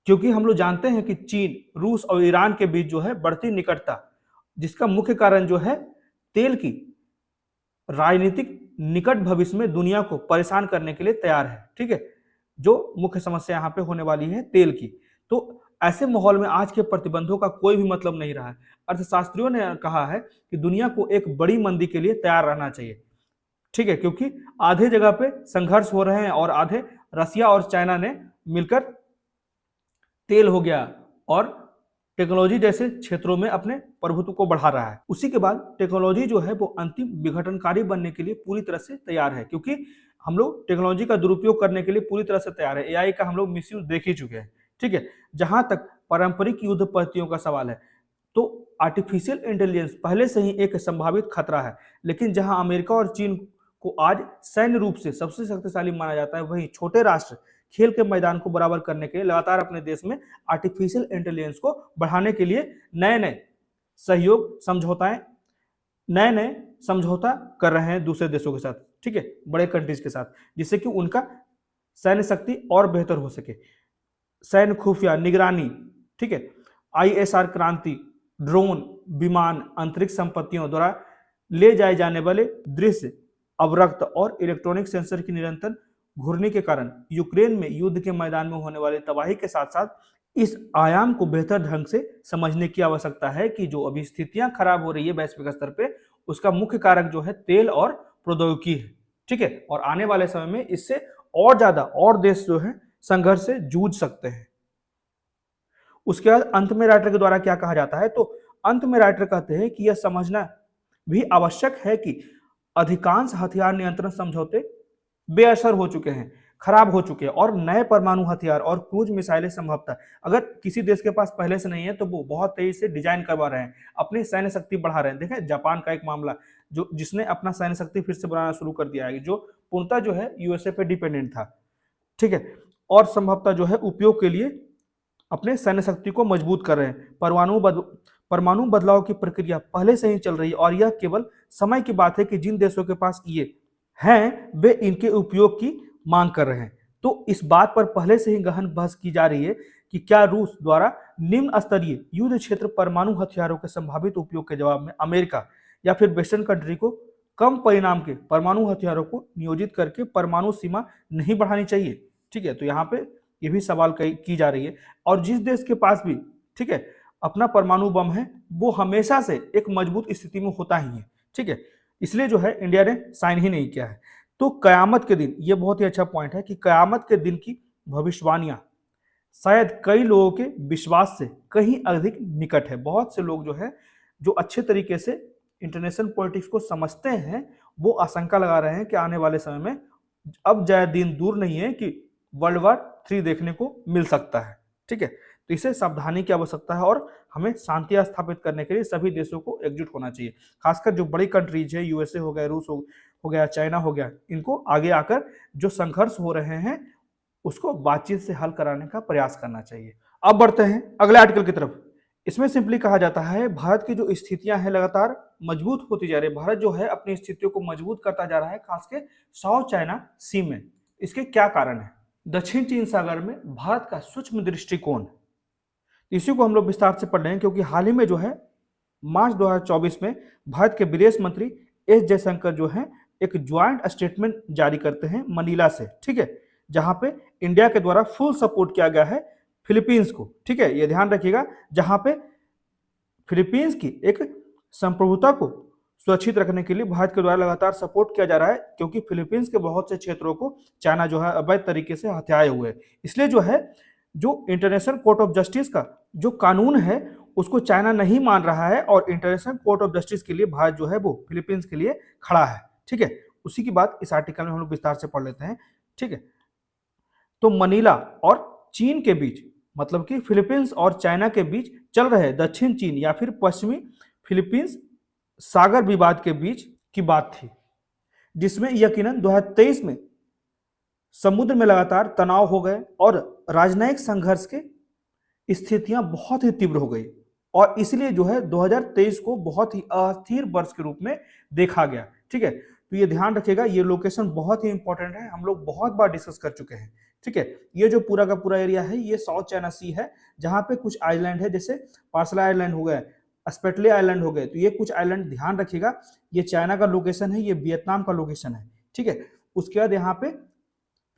क्योंकि हम लोग जानते हैं कि चीन, रूस और ईरान के बीच जो है बढ़ती निकटता, जिसका मुख्य कारण जो है तेल की राजनीतिक निकट भविष्य में दुनिया को परेशान करने के लिए तैयार है। ठीक है, जो मुख्य समस्या यहाँ पे होने वाली है तेल की। तो ऐसे माहौल में आज के प्रतिबंधों का कोई भी मतलब नहीं रहा है। अर्थशास्त्रियों ने कहा है कि दुनिया को एक बड़ी मंदी के लिए तैयार रहना चाहिए, ठीक है, क्योंकि आधे जगह पे संघर्ष हो रहे हैं और आधे रसिया और चाइना ने मिलकर तेल हो गया और टेक्नोलॉजी जैसे क्षेत्रों में अपने प्रभुत्व को बढ़ा रहा है। उसी के बाद टेक्नोलॉजी जो है वो अंतिम विघटनकारी बनने के लिए पूरी तरह से तैयार है, क्योंकि हम लोग टेक्नोलॉजी का दुरुपयोग करने के लिए पूरी तरह से तैयार है। एआई का हम लोग मिसयूज देख ही चुके हैं, ठीक है। जहां तक पारंपरिक युद्ध पद्धतियों का सवाल है तो आर्टिफिशियल इंटेलिजेंस पहले से ही एक संभावित खतरा है, लेकिन जहां अमेरिका और चीन को आज सैन्य रूप से सबसे शक्तिशाली माना जाता है, वहीं छोटे राष्ट्र खेल के मैदान को बराबर करने के लिए लगातार अपने देश में आर्टिफिशियल इंटेलिजेंस को बढ़ाने के लिए नए नए सहयोग समझौताएं नए नए समझौता कर रहे हैं दूसरे देशों के साथ, ठीक है, बड़े कंट्रीज के साथ, जिससे कि उनका सैन्य शक्ति और बेहतर हो सके। सैन्य खुफिया निगरानी, ठीक है, आईएसआर क्रांति, ड्रोन, विमान, अंतरिक्ष संपत्तियों द्वारा ले जाए जाने वाले दृश्य, अवरक्त और इलेक्ट्रॉनिक सेंसर की निरंतर घूर्णी के कारण यूक्रेन में युद्ध के मैदान में होने वाली तबाही के साथ साथ इस आयाम को बेहतर ढंग से समझने की आवश्यकता है कि जो अभी स्थितियां खराब हो रही है वैश्विक स्तर पे, उसका मुख्य कारक जो है तेल और प्रौद्योगिकी है, ठीक है। और आने वाले समय में इससे और ज्यादा और देश जो है संघर्ष से जूझ सकते हैं। उसके बाद अंत में राइटर के द्वारा क्या कहा जाता है, तो अंत में राइटर कहते हैं कि यह समझना भी आवश्यक है कि अधिकांश हथियार नियंत्रण समझौते बेअसर हो चुके हैं, खराब हो चुके हैं और नए परमाणु हथियार और क्रूज मिसाइलें संभवतः अगर किसी देश के पास पहले से नहीं है तो वो बहुत तेजी से डिजाइन करवा रहे हैं, अपनी सैन्य शक्ति बढ़ा रहे हैं। देखें जापान का एक मामला जो जिसने अपना सैन्य शक्ति फिर से बढ़ाना शुरू कर दिया है, जो पूर्णतः जो है यूएसए पे डिपेंडेंट था, ठीक है, और संभवतः जो है उपयोग के लिए अपने सैन्य शक्ति को मजबूत कर रहे हैं। परमाणु बदलाव की प्रक्रिया पहले से ही चल रही है और यह केवल समय की बात है कि जिन देशों के पास ये हैं वे इनके उपयोग की मांग कर रहे हैं। तो इस बात पर पहले से ही गहन बहस की जा रही है कि क्या रूस द्वारा निम्न स्तरीय युद्ध क्षेत्र परमाणु हथियारों के संभावित उपयोग के जवाब में अमेरिका या फिर वेस्टर्न कंट्री को कम परिणाम के परमाणु हथियारों को नियोजित करके परमाणु सीमा नहीं बढ़ानी चाहिए, ठीक है। तो यहाँ पे ये भी सवाल की जा रही है। और जिस देश के पास भी, ठीक है, अपना परमाणु बम है वो हमेशा से एक मजबूत स्थिति में होता ही है, ठीक है, इसलिए जो है इंडिया ने साइन ही नहीं किया है। तो कयामत के दिन, ये बहुत ही अच्छा पॉइंट है कि कयामत के दिन की भविष्यवाणियां शायद कई लोगों के विश्वास से कहीं अधिक निकट है। बहुत से लोग जो है जो अच्छे तरीके से इंटरनेशनल पॉलिटिक्स को समझते हैं वो आशंका लगा रहे हैं कि आने वाले समय में अब ज्यादा दिन दूर नहीं है कि वर्ल्ड वार 3 देखने को मिल सकता है, ठीक है। तो इसे सावधानी की आवश्यकता है और हमें शांति स्थापित करने के लिए सभी देशों को एकजुट होना चाहिए। खासकर जो बड़ी कंट्रीज है, यूएसए हो गया, रूस हो गया, चाइना हो गया, इनको आगे आकर जो संघर्ष हो रहे हैं उसको बातचीत से हल कराने का प्रयास करना चाहिए। अब बढ़ते हैं अगले आर्टिकल की तरफ। इसमें सिंपली कहा जाता है भारत की जो स्थितियां हैं लगातार मजबूत होती जा रही है। भारत जो है अपनी स्थितियों को मजबूत करता जा रहा है, खासकर साउथ चाइना सी में। इसके क्या कारण है? दक्षिण चीन सागर में भारत का सूक्ष्म दृष्टिकोण, इसी को हम लोग विस्तार से पढ़ रहे हैं क्योंकि हाल ही में जो है मार्च 2024 में भारत के विदेश मंत्री एस जयशंकर जो है एक ज्वाइंट स्टेटमेंट जारी करते हैं मनीला से, ठीक है, जहां पे इंडिया के द्वारा फुल सपोर्ट किया गया है फिलीपींस को, ठीक है, ये ध्यान रखिएगा, जहां पे फिलीपींस की एक संप्रभुता को सुरक्षित रखने के लिए भारत के द्वारा लगातार सपोर्ट किया जा रहा है, क्योंकि फिलीपींस के बहुत से क्षेत्रों को चाइना जो है अवैध तरीके से हथियाए हुए है। इसलिए जो है जो इंटरनेशनल कोर्ट ऑफ जस्टिस का जो कानून है उसको चाइना नहीं मान रहा है और इंटरनेशनल कोर्ट ऑफ जस्टिस के लिए भारत जो है वो फिलीपींस के लिए खड़ा है, ठीक है। उसी की बात इस आर्टिकल में हम लोग विस्तार से पढ़ लेते हैं, ठीक है। तो मनीला और चीन के बीच, मतलब कि फिलीपींस और चाइना के बीच चल रहे दक्षिण चीन या फिर पश्चिमी फिलीपींस सागर विवाद के बीच की बात थी, जिसमें यकीनन 2023 में समुद्र में लगातार तनाव हो गए और राजनयिक संघर्ष के स्थितियां बहुत ही तीव्र हो गई और इसलिए जो है 2023 को बहुत ही अस्थिर वर्ष के रूप में देखा गया, ठीक है। तो ये ध्यान रखिएगा, ये लोकेशन बहुत ही इंपॉर्टेंट है, हम लोग बहुत बार डिस्कस कर चुके हैं, ठीक है। ये जो पूरा का पूरा एरिया है ये साउथ चाइना सी है, जहां पे कुछ आइलैंड है, जैसे पार्सला आइलैंड हो गए, स्पेटले आइलैंड हो गए, तो ये कुछ आइलैंड ध्यान रखिएगा, ये चाइना का लोकेशन है, ये वियतनाम का लोकेशन है, ठीक है। उसके बाद यहाँ पे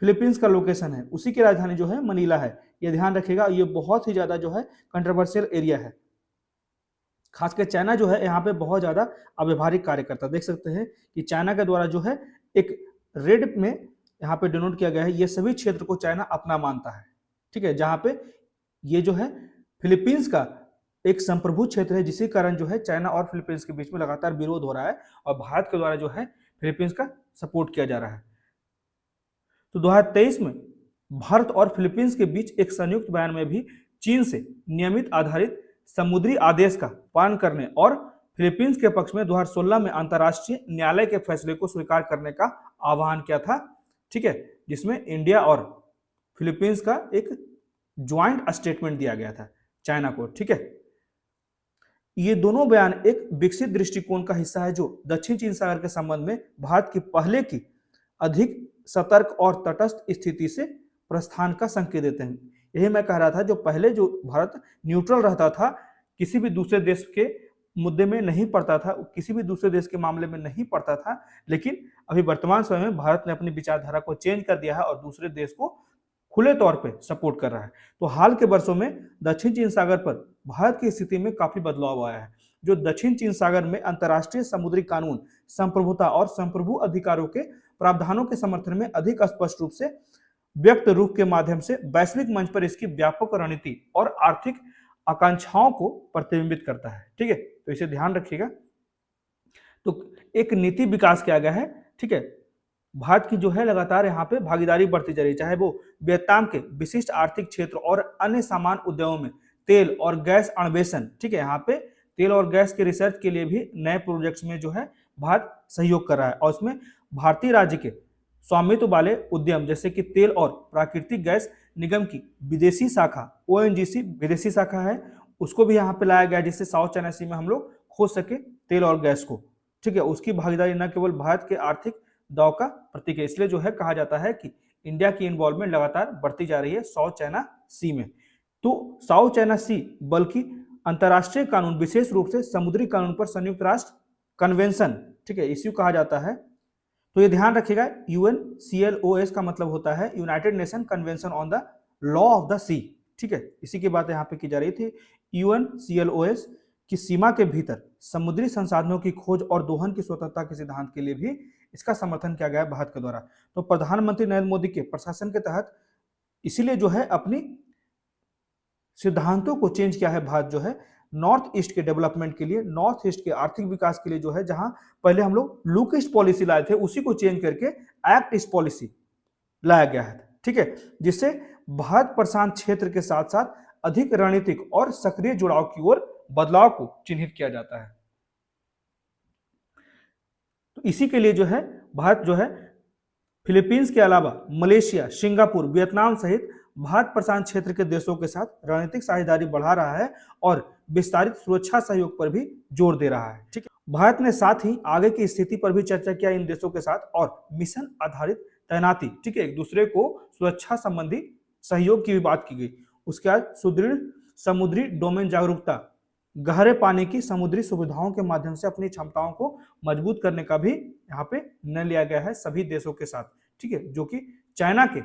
फिलीपींस का लोकेशन है, उसी की राजधानी जो है मनीला है। ये ध्यान रखिएगा, ये बहुत ही ज्यादा जो है कंट्रोवर्शियल एरिया है। खासकर चाइना जो है यहाँ पे बहुत ज्यादा अव्यवहारिक कार्य करता है। देख सकते हैं कि चाइना के द्वारा जो है एक रेड में यहाँ पे डिनोट किया गया है, ये सभी क्षेत्र को चाइना अपना मानता है। ठीक है, जहाँ पे ये जो है फिलीपींस का एक संप्रभु क्षेत्र है, जिसके कारण जो है चाइना और फिलीपींस के बीच में लगातार विरोध हो रहा है और भारत के द्वारा जो है फिलीपींस का सपोर्ट किया जा रहा है। तो 2023 में भारत और फिलीपींस के बीच एक संयुक्त बयान में भी चीन से नियमित आधारित समुद्री आदेश का पालन करने और फिलीपींस के पक्ष में 2016 में अंतर्राष्ट्रीय न्यायालय के फैसले को स्वीकार करने का आह्वान किया था। ठीक है, जिसमें इंडिया और फिलीपींस का एक ज्वाइंट स्टेटमेंट दिया गया था चाइना को। ठीक है, ये दोनों बयान एक विकसित दृष्टिकोण का हिस्सा है जो दक्षिण चीन सागर के संबंध में भारत की पहले की अधिक सतर्क और तटस्थ स्थिति से प्रस्थान का संकेत देते हैं। यही मैं कह रहा था, जो पहले जो भारत न्यूट्रल रहता था, किसी भी दूसरे देश के मुद्दे में नहीं पड़ता था, किसी भी दूसरे देश के मामले में नहीं पड़ता था, लेकिन अभी वर्तमान समय में भारत ने अपनी विचारधारा को चेंज कर दिया है और दूसरे देश को खुले तौर पे सपोर्ट कर रहा है। तो हाल के वर्षों में दक्षिण चीन सागर पर भारत की स्थिति में काफी बदलाव आया है, जो दक्षिण चीन सागर में अंतर्राष्ट्रीय समुद्री कानून, संप्रभुता और संप्रभु अधिकारों के प्रावधानों के समर्थन में अधिक स्पष्ट रूप से व्यक्त रूप के माध्यम से वैश्विक मंच पर इसकी व्यापक रणनीति और आर्थिक आकांक्षाओं को प्रतिबिंबित करता है। ठीक है, तो इसे ध्यान रखिएगा। तो एक नीति विकास किया गया है। ठीक है, भारत की जो है लगातार यहाँ पे भागीदारी बढ़ती जा रही है, चाहे वो वियतनाम के विशिष्ट आर्थिक क्षेत्र और अन्य सामान उद्योगों में तेल और गैस अन्वेषण। ठीक है, यहाँ पे तेल और गैस के रिसर्च के लिए भी नए प्रोजेक्ट्स में जो है भारत सहयोग कर रहा है और उसमें भारतीय राज्य के स्वामित्व वाले उद्यम जैसे कि तेल और प्राकृतिक गैस निगम की विदेशी शाखा ONGC विदेशी शाखा है, उसको भी यहाँ पे लाया गया जिससे साउथ चाइना सी में हम लोग खोज सके तेल और गैस को। ठीक है, उसकी भागीदारी न केवल भारत के आर्थिक दाव का प्रतीक है, इसलिए जो है कहा जाता है कि इंडिया की इन्वॉल्वमेंट लगातार बढ़ती जा रही है साउथ चाइना सी में। तो साउथ चाइना सी बल्कि अंतर्राष्ट्रीय कानून, विशेष रूप से समुद्री कानून पर संयुक्त राष्ट्र कन्वेंशन, ठीक है, इसी को कहा जाता है। तो ये ध्यान रखिएगा, UNCLOS का मतलब होता है United Nation Convention on the Law of the Sea. ठीक है, इसी की बात यहाँ पे की जा रही थी। UNCLOS की सीमा के भीतर समुद्री संसाधनों की खोज और दोहन की स्वतंत्रता के सिद्धांत के लिए भी इसका समर्थन किया गया है भारत के द्वारा। तो प्रधानमंत्री नरेंद्र मोदी के प्रशासन के तहत इसीलिए जो है अपनी सिद्धांतों को चेंज किया है भारत जो है नॉर्थ ईस्ट के डेवलपमेंट के लिए, नॉर्थ ईस्ट के आर्थिक विकास के लिए जो है, जहां पहले हम लोग लुक ईस्ट पॉलिसी लाए थे उसी को चेंज करके एक्ट ईस्ट पॉलिसी लाया गया है। ठीक है, जिससे भारत प्रशांत क्षेत्र के साथ साथ अधिक रणनीतिक और सक्रिय जुड़ाव की ओर बदलाव को चिन्हित किया जाता है। तो इसी के लिए जो है भारत जो है फिलीपींस के अलावा मलेशिया, सिंगापुर, वियतनाम सहित भारत प्रशांत क्षेत्र के देशों के साथ रणनीतिक साझेदारी बढ़ा रहा है और विस्तारित सुरक्षा सहयोग पर भी जोर दे रहा है। ठीक है, भारत ने साथ ही आगे की स्थिति पर भी चर्चा किया इन देशों के साथ और मिशन आधारित तैनाती, ठीक है, एक दूसरे को सुरक्षा संबंधी सहयोग की भी बात की गई। उसके बाद सुदृढ़ समुद्री डोमेन जागरूकता, गहरे पानी की समुद्री सुविधाओं के माध्यम से अपनी क्षमताओं को मजबूत करने का भी यहाँ पे निर्णय लिया गया है सभी देशों के साथ। ठीक है, जो कि चाइना के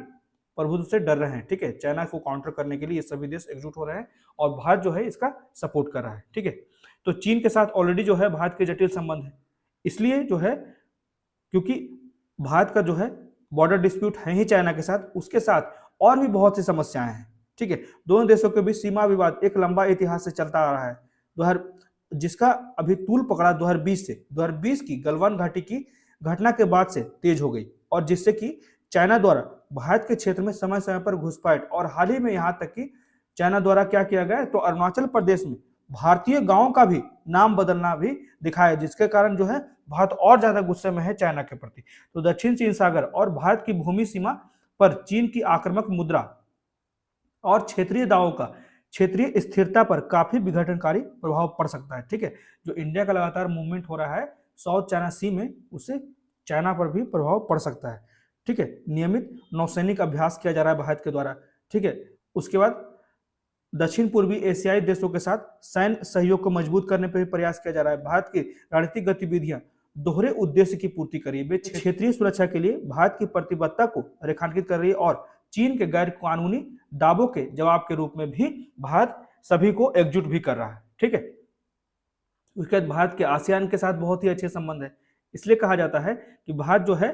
प्रभुत्व से डर रहे हैं। ठीक है, चाइना को काउंटर करने के लिए ये सभी देश एकजुट हो रहे हैं और भारत जो है इसका सपोर्ट कर रहा है। ठीक है, तो चीन के साथ ऑलरेडी जो है भारत के जटिल संबंध है, इसलिए जो है क्योंकि भारत का जो है बॉर्डर डिस्प्यूट है ही चाइना के साथ, उसके साथ और भी बहुत सी समस्याएं हैं। ठीक है, दोनों देशों के बीच सीमा विवाद एक लंबा इतिहास से चलता आ रहा है, जिसका अभी तूल पकड़ा 2020 की गलवान घाटी की घटना के बाद से तेज हो गई और जिससे कि चाइना द्वारा भारत के क्षेत्र में समय समय पर घुसपैठ और हाल ही में यहाँ तक कि चाइना द्वारा क्या किया गया तो अरुणाचल प्रदेश में भारतीय गांवों का भी नाम बदलना भी दिखाया, जिसके कारण जो है भारत और ज्यादा गुस्से में है चाइना के प्रति। तो दक्षिण चीन सागर और भारत की भूमि सीमा पर चीन की आक्रामक मुद्रा और क्षेत्रीय दावों का क्षेत्रीय स्थिरता पर काफी विघटनकारी प्रभाव पड़ सकता है। ठीक है, जो इंडिया का लगातार मूवमेंट हो रहा है साउथ चाइना सी में, उससे चाइना पर भी प्रभाव पड़ सकता है। ठीक है, नियमित नौसैनिक अभ्यास किया जा रहा है भारत के द्वारा। ठीक है, उसके बाद दक्षिण पूर्वी एशियाई देशों के साथ सैन्य सहयोग को मजबूत करने पर भी प्रयास किया जा रहा है। भारत की रणनीतिक गतिविधियां दोहरे उद्देश्य की पूर्ति कर रही है। वे क्षेत्रीय सुरक्षा के लिए भारत की प्रतिबद्धता को रेखांकित कर रही है और चीन के गैर कानूनी दावों के जवाब के रूप में भी भारत सभी को एकजुट भी कर रहा है। ठीक है, उसके बाद भारत के आसियान के साथ बहुत ही अच्छे संबंध है। इसलिए कहा जाता है कि भारत जो है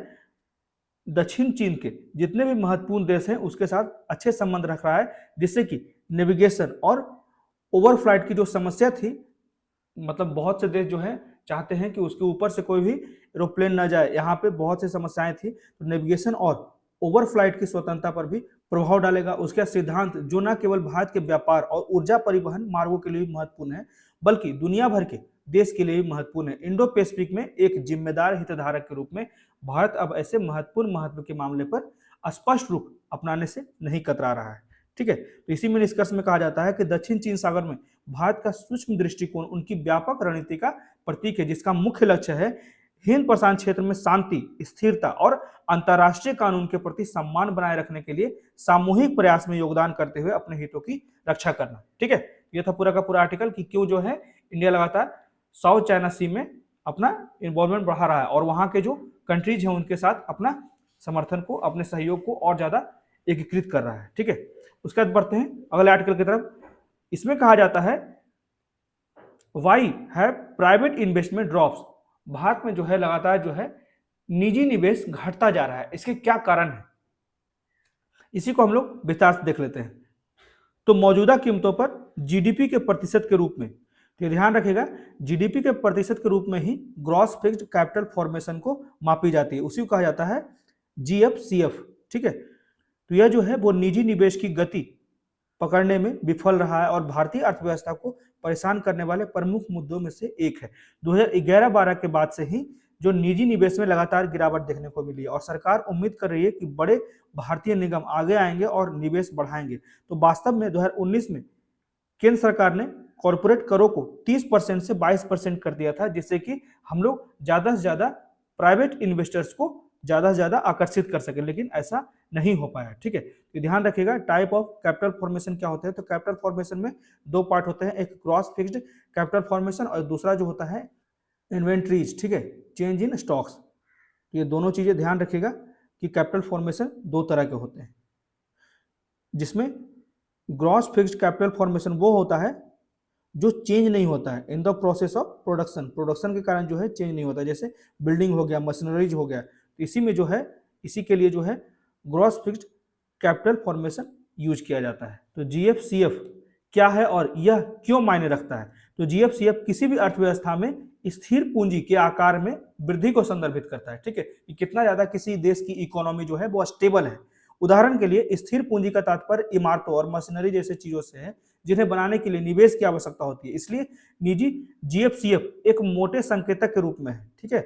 दक्षिण चीन के जितने भी महत्वपूर्ण देश हैं उसके साथ अच्छे संबंध रख रहा है, जिससे कि नेविगेशन और ओवरफ्लाइट की जो समस्या थी, मतलब बहुत से देश जो है चाहते हैं कि उसके ऊपर से कोई भी एरोप्लेन ना जाए, यहाँ पे बहुत सी समस्याएं थी, तो नेविगेशन और ओवरफ्लाइट की स्वतंत्रता पर भी प्रभाव डालेगा। उसका सिद्धांत जो न केवल भारत के व्यापार और ऊर्जा परिवहन मार्गों के लिए भी महत्वपूर्ण है, बल्कि दुनिया भर के देश के लिए भी महत्वपूर्ण है। इंडो पैसिफिक में एक जिम्मेदार हितधारक के रूप में भारत अब ऐसे महत्वपूर्ण महत्व के मामले पर स्पष्ट रूप अपनाने से नहीं कतरा रहा है। ठीक है, तो इसी में निष्कर्ष में कहा जाता है कि दक्षिण चीन सागर में भारत का सूक्ष्म दृष्टिकोण उनकी व्यापक रणनीति का प्रतीक है, जिसका मुख्य लक्ष्य है हिंद प्रशांत क्षेत्र में शांति, स्थिरता और अंतर्राष्ट्रीय कानून के प्रति सम्मान बनाए रखने के लिए सामूहिक प्रयास में योगदान करते हुए अपने हितों की रक्षा करना। ठीक है, यह था पूरा का पूरा आर्टिकल कि क्यों जो है इंडिया लगातार साउथ चाइना सी में अपना इन्वॉल्वमेंट बढ़ा रहा है और वहां के जो कंट्रीज हैं उनके साथ अपना समर्थन को, अपने सहयोग को और ज्यादा एकीकृत कर रहा है। ठीक है, उसके बाद बढ़ते हैं अगले आर्टिकल की तरफ। इसमें कहा जाता है वाई है प्राइवेट इन्वेस्टमेंट ड्रॉप्स। भारत में जो है लगातार जो है निजी निवेश घटता जा रहा है, इसके क्या कारण है, इसी को हम लोग विस्तार से देख लेते हैं। तो मौजूदा कीमतों पर जीडीपी के प्रतिशत के रूप में, तो ध्यान रखिएगा जीडीपी के प्रतिशत के रूप में ही ग्रॉस फिक्स्ड कैपिटल फॉर्मेशन को मापी जाती है, उसी को कहा जाता है जीएफसीएफ। ठीक है, तो यह जो है वो निजी निवेश की गति पकड़ने में विफल रहा है और भारतीय अर्थव्यवस्था को परेशान करने वाले प्रमुख मुद्दों में से एक है। 2011-12 के बाद से ही जो निजी निवेश में लगातार गिरावट देखने को मिली है और सरकार उम्मीद कर रही है कि बड़े भारतीय निगम आगे आएंगे और निवेश बढ़ाएंगे। तो वास्तव में 2019 में केंद्र सरकार ने कॉर्पोरेट करों को 30% से 22% कर दिया था, जिससे कि हम लोग ज्यादा से ज्यादा प्राइवेट इन्वेस्टर्स को ज्यादा से ज्यादा आकर्षित कर सके, लेकिन ऐसा नहीं हो पाया। ठीक है, तो ध्यान रखिएगा टाइप ऑफ कैपिटल फॉर्मेशन क्या होता है। तो कैपिटल फॉर्मेशन में दो पार्ट होते हैं, एक ग्रॉस फिक्स्ड कैपिटल फॉर्मेशन और दूसरा जो होता है इन्वेंट्रीज। ठीक है, चेंज इन स्टॉक्स। तो ये दोनों चीजें ध्यान रखिएगा कि कैपिटल फॉर्मेशन दो तरह के होते हैं, जिसमें ग्रॉस फिक्स्ड कैपिटल फॉर्मेशन वो होता है जो चेंज नहीं होता है in the process of production. Production के कारण जो है चेंज नहीं होता, जैसे बिल्डिंग हो गया, मशीनरीज हो गया, तो इसी में जो है इसी के लिए जो है gross fixed capital formation use किया जाता है। तो जीएफसीएफ क्या है और यह क्यों मायने रखता है। तो जीएफसीएफ किसी भी अर्थव्यवस्था में स्थिर पूंजी के आकार में वृद्धि को संदर्भित करता है। ठीक है, कि कितना ज्यादा किसी देश की इकोनॉमी जो है वो स्टेबल है। उदाहरण के लिए स्थिर पूंजी का तात्पर्य इमारतों और मशीनरी जैसे चीजों से है जिन्हें बनाने के लिए निवेश की आवश्यकता होती है। इसलिए निजी जीएफसीएफ एक मोटे संकेतक के रूप में है, ठीक है,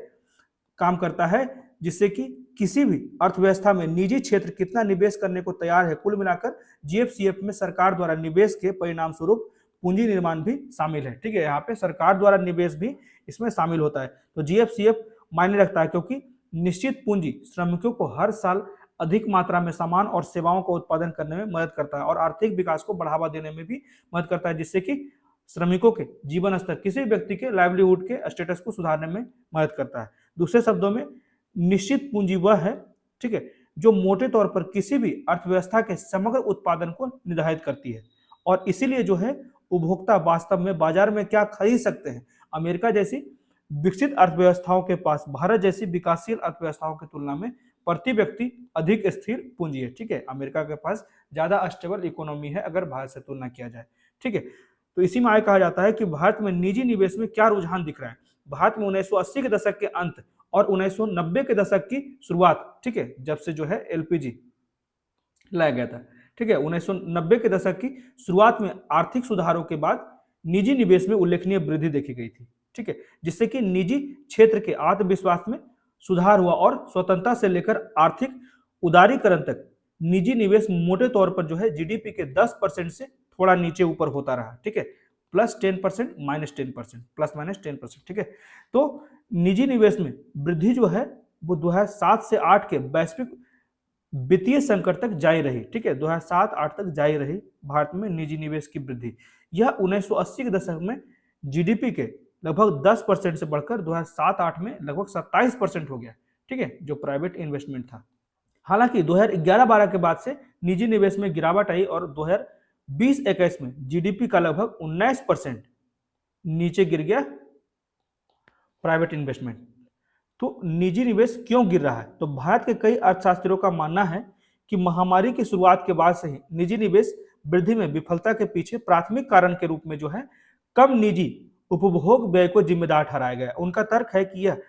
काम करता है, जिससे कि किसी भी अर्थव्यवस्था में निजी क्षेत्र कितना निवेश करने को तैयार है। कुल मिलाकर जीएफसीएफ में सरकार द्वारा निवेश के परिणाम स्वरूप पूंजी निर्माण भी शामिल है। ठीक है, यहाँ पे सरकार द्वारा निवेश भी इसमें शामिल होता है। तो जीएफसीएफ मायने रखता है क्योंकि निश्चित पूंजी श्रमिकों को हर साल अधिक मात्रा में सामान और सेवाओं का उत्पादन करने में मदद करता है और आर्थिक विकास को बढ़ावा देने में भी मदद करता है, जिससे कि श्रमिकों के जीवन स्तर, किसी व्यक्ति के लाइवलीहुड के स्टेटस को सुधारने में मदद करता है। दूसरे शब्दों में निश्चित पूंजी वह है, ठीक है, जो मोटे तौर पर किसी भी अर्थव्यवस्था के समग्र उत्पादन को निर्धारित करती है और इसीलिए जो है उपभोक्ता वास्तव में बाजार में क्या खरीद सकते हैं। अमेरिका जैसी विकसित अर्थव्यवस्थाओं के पास भारत जैसी विकासशील अर्थव्यवस्थाओं की तुलना में प्रति व्यक्ति अधिक स्थिर पूंजी है। ठीक है, अमेरिका के पास ज्यादा स्टेबल इकोनॉमी है अगर भारत से तुलना किया जाए। ठीक है, तो इसी में आगे कहा जाता है कि भारत में निजी निवेश में क्या रुझान दिख रहा है। भारत में 1980 के दशक के अंत और 1990 के दशक की शुरुआत, ठीक है, जब से जो है एलपीजी लाया गया था, ठीक है, 1990 के दशक की शुरुआत में आर्थिक सुधारों के बाद निजी निवेश में उल्लेखनीय वृद्धि देखी गई थी। ठीक है, जिससे कि निजी क्षेत्र के आत्मविश्वास में सुधार हुआ और स्वतंत्रता से लेकर आर्थिक उदारीकरण तक निजी निवेश मोटे तौर पर जो है जीडीपी के 10% से थोड़ा नीचे ऊपर होता रहा। ठीक है, +10% -10%, ±10%। ठीक है, तो निजी निवेश में वृद्धि जो है वो 2007 से 8 के वैश्विक वित्तीय संकट तक जारी रही। ठीक है, 2007-8 तक जारी रही भारत में निजी निवेश की वृद्धि। यह 1980 के दशक में जीडीपी के लगभग 10% से बढ़कर 2007-8 में लगभग 27% हो गया। ठीक है, जो प्राइवेट इन्वेस्टमेंट था। हालांकि 2011-12 के बाद से निजी निवेश में गिरावट आई और 2020-21 में जीडीपी का लगभग 19% नीचे गिर गया प्राइवेट इन्वेस्टमेंट। तो निजी निवेश क्यों गिर रहा है? तो भारत के कई अर्थशास्त्रियों का मानना है कि महामारी की शुरुआत के बाद से ही निजी निवेश वृद्धि में विफलता के पीछे प्राथमिक कारण के रूप में जो है कम निजी उपभोग व्यय को जिम्मेदार ठहराया गया। उनका तर्क है कि यह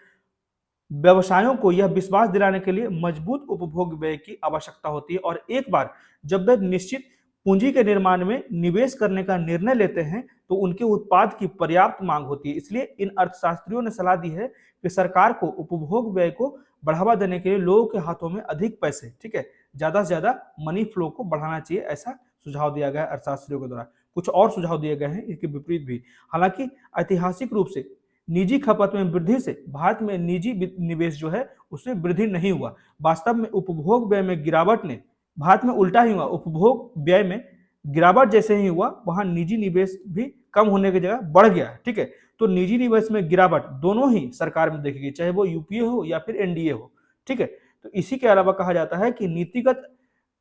व्यवसायों को यह विश्वास दिलाने के लिए मजबूत उपभोग व्यय की आवश्यकता होती है और एक बार जब वे निश्चित पूंजी के निर्माण में निवेश करने का निर्णय लेते हैं तो उनके उत्पाद की पर्याप्त मांग होती है। इसलिए इन अर्थशास्त्रियों ने सलाह दी है कि सरकार को उपभोग व्यय को बढ़ावा देने के लिए लोगों के हाथों में अधिक पैसे, ठीक है, ज्यादा से ज्यादा मनी फ्लो को बढ़ाना चाहिए, ऐसा सुझाव दिया गया अर्थशास्त्रियों के द्वारा। कुछ और सुझाव दिए गए हैं इसके विपरीत भी। हालांकि ऐतिहासिक रूप से निजी खपत में वृद्धि से भारत में निजी निवेश जो है उसमें वृद्धि नहीं हुआ। वास्तव में उपभोग व्यय में गिरावट ने भारत में उल्टा ही हुआ। उपभोग व्यय में गिरावट जैसे ही हुआ वहां निजी निवेश भी कम होने की जगह बढ़ गया। ठीक है, तो निजी निवेश में गिरावट दोनों ही सरकार में देखेगी, चाहे वो यूपीए हो या फिर एनडीए हो। ठीक है, तो इसी के अलावा कहा जाता है कि नीतिगत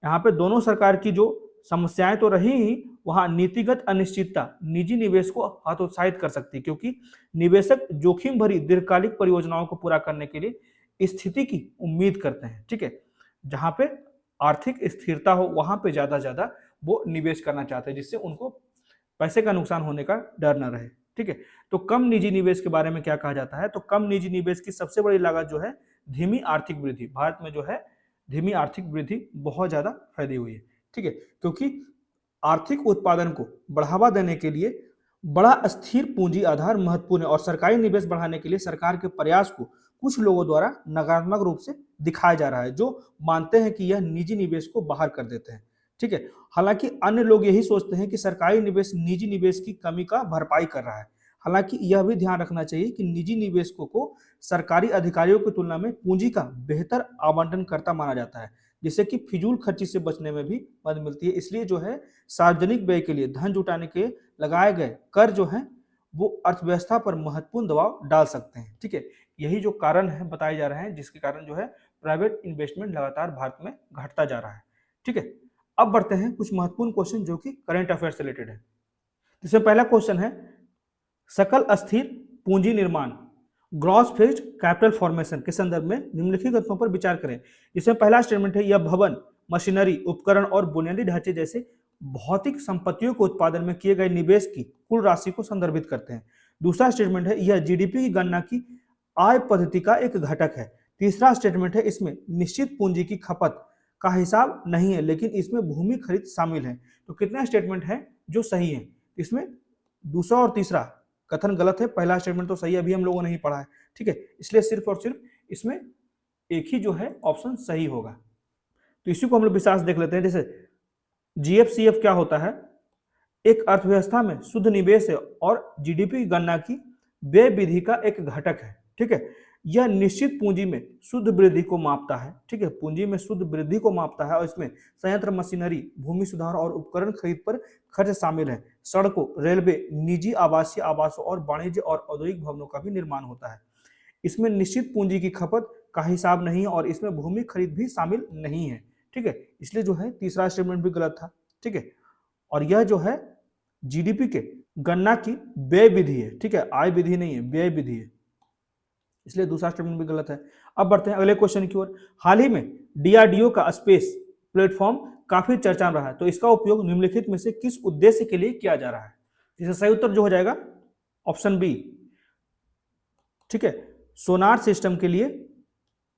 यहाँ पे दोनों सरकार की जो समस्याएं तो रही ही, वहां नीतिगत अनिश्चितता निजी निवेश को हतोत्साहित कर सकती है, क्योंकि निवेशक जोखिम भरी दीर्घकालिक परियोजनाओं को पूरा करने के लिए स्थिति की उम्मीद करते हैं। ठीक है, जहां पे आर्थिक स्थिरता हो वहां पे ज्यादा से ज्यादा वो निवेश करना चाहते हैं, जिससे उनको पैसे का नुकसान होने का डर न रहे। ठीक है, तो कम निजी निवेश के बारे में क्या कहा जाता है? तो कम निजी निवेश की सबसे बड़ी लागत जो है धीमी आर्थिक वृद्धि। भारत में जो है धीमी आर्थिक वृद्धि बहुत ज्यादा फैली हुई है। ठीक है, क्योंकि आर्थिक उत्पादन को बढ़ावा देने के लिए बड़ा स्थिर पूंजी आधार महत्वपूर्ण है और सरकारी निवेश बढ़ाने के लिए सरकार के प्रयास को कुछ लोगों द्वारा नकारात्मक रूप से दिखाया जा रहा है, जो मानते हैं कि यह निजी निवेश को बाहर कर देते हैं। ठीक है, हालांकि अन्य लोग यही सोचते हैं कि सरकारी निवेश निजी निवेश की कमी का भरपाई कर रहा है। हालांकि यह भी ध्यान रखना चाहिए कि निजी निवेशकों को सरकारी अधिकारियों की तुलना में पूंजी का बेहतर आवंटन करता माना जाता है, जिससे कि फिजूल खर्ची से बचने में भी मदद मिलती है। इसलिए जो है सार्वजनिक व्यय के लिए धन जुटाने के लगाए गए कर जो है वो अर्थव्यवस्था पर महत्वपूर्ण दबाव डाल सकते हैं। ठीक है, यही जो कारण है बताए जा रहे हैं, जिसके कारण जो है प्राइवेट इन्वेस्टमेंट लगातार भारत में घटता जा रहा है। ठीक है, अब बढ़ते हैं कुछ महत्वपूर्ण क्वेश्चन जो कि करंट अफेयर से रिलेटेड है। इसमें पहला क्वेश्चन है सकल अस्थिर पूंजी निर्माण ग्रॉस फिक्स्ड कैपिटल फॉर्मेशन के संदर्भ में निम्नलिखित तथ्यों पर विचार करें। इसमें पहला स्टेटमेंट है यह भवन, मशीनरी, उपकरण और बुनियादी ढांचे जैसे भौतिक संपत्तियों के उत्पादन में किए गए निवेश की कुल राशि को संदर्भित करते हैं। दूसरा स्टेटमेंट है यह जीडीपी की गणना की आय पद्धति का एक घटक है। तीसरा स्टेटमेंट है इसमें निश्चित पूंजी की खपत का हिसाब नहीं है, लेकिन इसमें भूमि खरीद शामिल है। तो कितने स्टेटमेंट हैं जो सही है? इसमें दूसरा और तीसरा कथन गलत है, पहला स्टेटमेंट तो सही है, अभी हम लोगों ने नहीं पढ़ा है। ठीक है, इसलिए सिर्फ और सिर्फ इसमें एक ही जो है ऑप्शन सही होगा। तो इसी को हम लोग विश्वास देख लेते हैं। जैसे जीएफसीएफ क्या होता है? एक अर्थव्यवस्था में शुद्ध निवेश है और जीडीपी की गणना की व्यय विधि का एक घटक है। ठीक है, यह निश्चित पूंजी में शुद्ध वृद्धि को मापता है। ठीक है, पूंजी में शुद्ध वृद्धि को मापता है और इसमें संयंत्र, मशीनरी, भूमि सुधार और उपकरण खरीद पर खर्च शामिल है। सड़कों, रेलवे, निजी आवासीय आवासों और वाणिज्य और औद्योगिक भवनों का भी निर्माण होता है। इसमें निश्चित पूंजी की खपत का हिसाब नहीं है और इसमें भूमि खरीद भी शामिल नहीं है। ठीक है, इसलिए जो है तीसरा स्टेटमेंट भी गलत था। ठीक है, और यह जो है जीडीपी के गणना की व्यय विधि है। ठीक है, आय विधि नहीं है, व्यय विधि है, इसलिए दूसरा स्टेटमेंट भी गलत है। अब बढ़ते हैं अगले क्वेश्चन की ओर। हाल ही में डीआरडीओ का स्पेस प्लेटफॉर्म काफी चर्चा में रहा है, तो इसका उपयोग निम्नलिखित में से किस उद्देश्य के लिए किया जा रहा है? इसका सही उत्तर जो हो जाएगा ऑप्शन बी। ठीक है, सोनार सिस्टम के लिए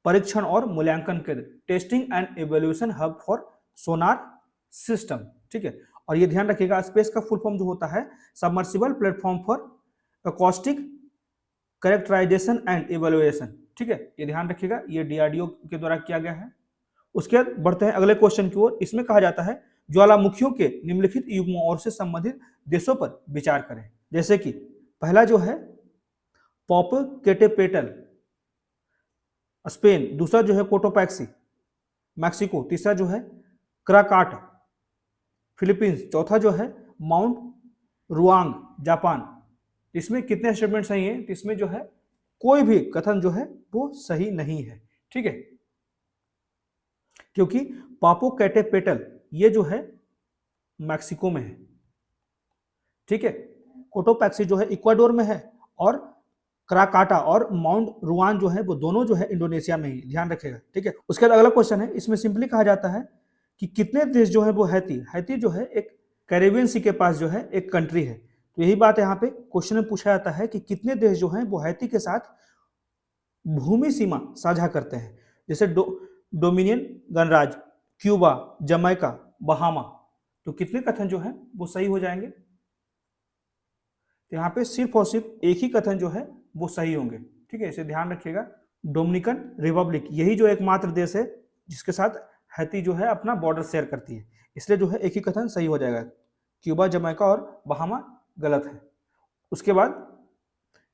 परीक्षण और मूल्यांकन केंद्र, testing and evaluation hub for sonar system. ठीक है, और ये ध्यान रखिएगा स्पेस का फुल फॉर्म जो होता है submersible platform for acoustic characterisation and evaluation. ठीक है, ये ध्यान रखिएगा, ये डीआरडीओ के द्वारा किया गया है। उसके बाद बढ़ते हैं अगले क्वेश्चन की ओर। इसमें कहा जाता है ज्वालामुखियों के निम्नलिखित युग्मों और से संबंधित देशों पर विचार करें। जैसे कि पहला जो है पॉपकेटेपेटल स्पेन, दूसरा जो है कोटोपैक्सी मैक्सिको, तीसरा जो है क्राकाट फिलीपींस, चौथा जो है माउंट रुआंग जापान, इसमें कितने स्टेटमेंट सही हैं? तो इसमें जो है कोई भी कथन जो है वो सही नहीं है, ठीक है, क्योंकि पापोकैटेपेटल ये जो है मैक्सिको में है, ठीक है, कोटोपैक्सी जो है इक्वाडोर में है, और क्राकाटा और माउंट रुआन जो है वो दोनों जो है इंडोनेशिया में ही, ध्यान रखिएगा, ठीक है। उसके बाद अगला क्वेश्चन है, इसमें सिंपली कहा जाता है कि कितने देश जो है वो हैती जो है एक कैरेबियन सी के पास जो है एक कंट्री है। तो यही बात यहाँ पे क्वेश्चन में पूछा जाता है कि कितने देश जो हैं वो हैती के साथ भूमि सीमा साझा करते हैं, जैसे डोमिनियन गणराज्य, क्यूबा, जमैका, बहामा। तो कितने कथन जो है वो सही हो जाएंगे? तो यहाँ पे सिर्फ और सिर्फ एक ही कथन जो है वो सही होंगे, ठीक है, इसे ध्यान रखिएगा। डोमिनिकन रिपब्लिक यही जो एकमात्र देश है जिसके साथ हैती जो है अपना बॉर्डर शेयर करती है, इसलिए जो है एक ही कथन सही हो जाएगा। क्यूबा, जमैका और बहामा गलत है। उसके बाद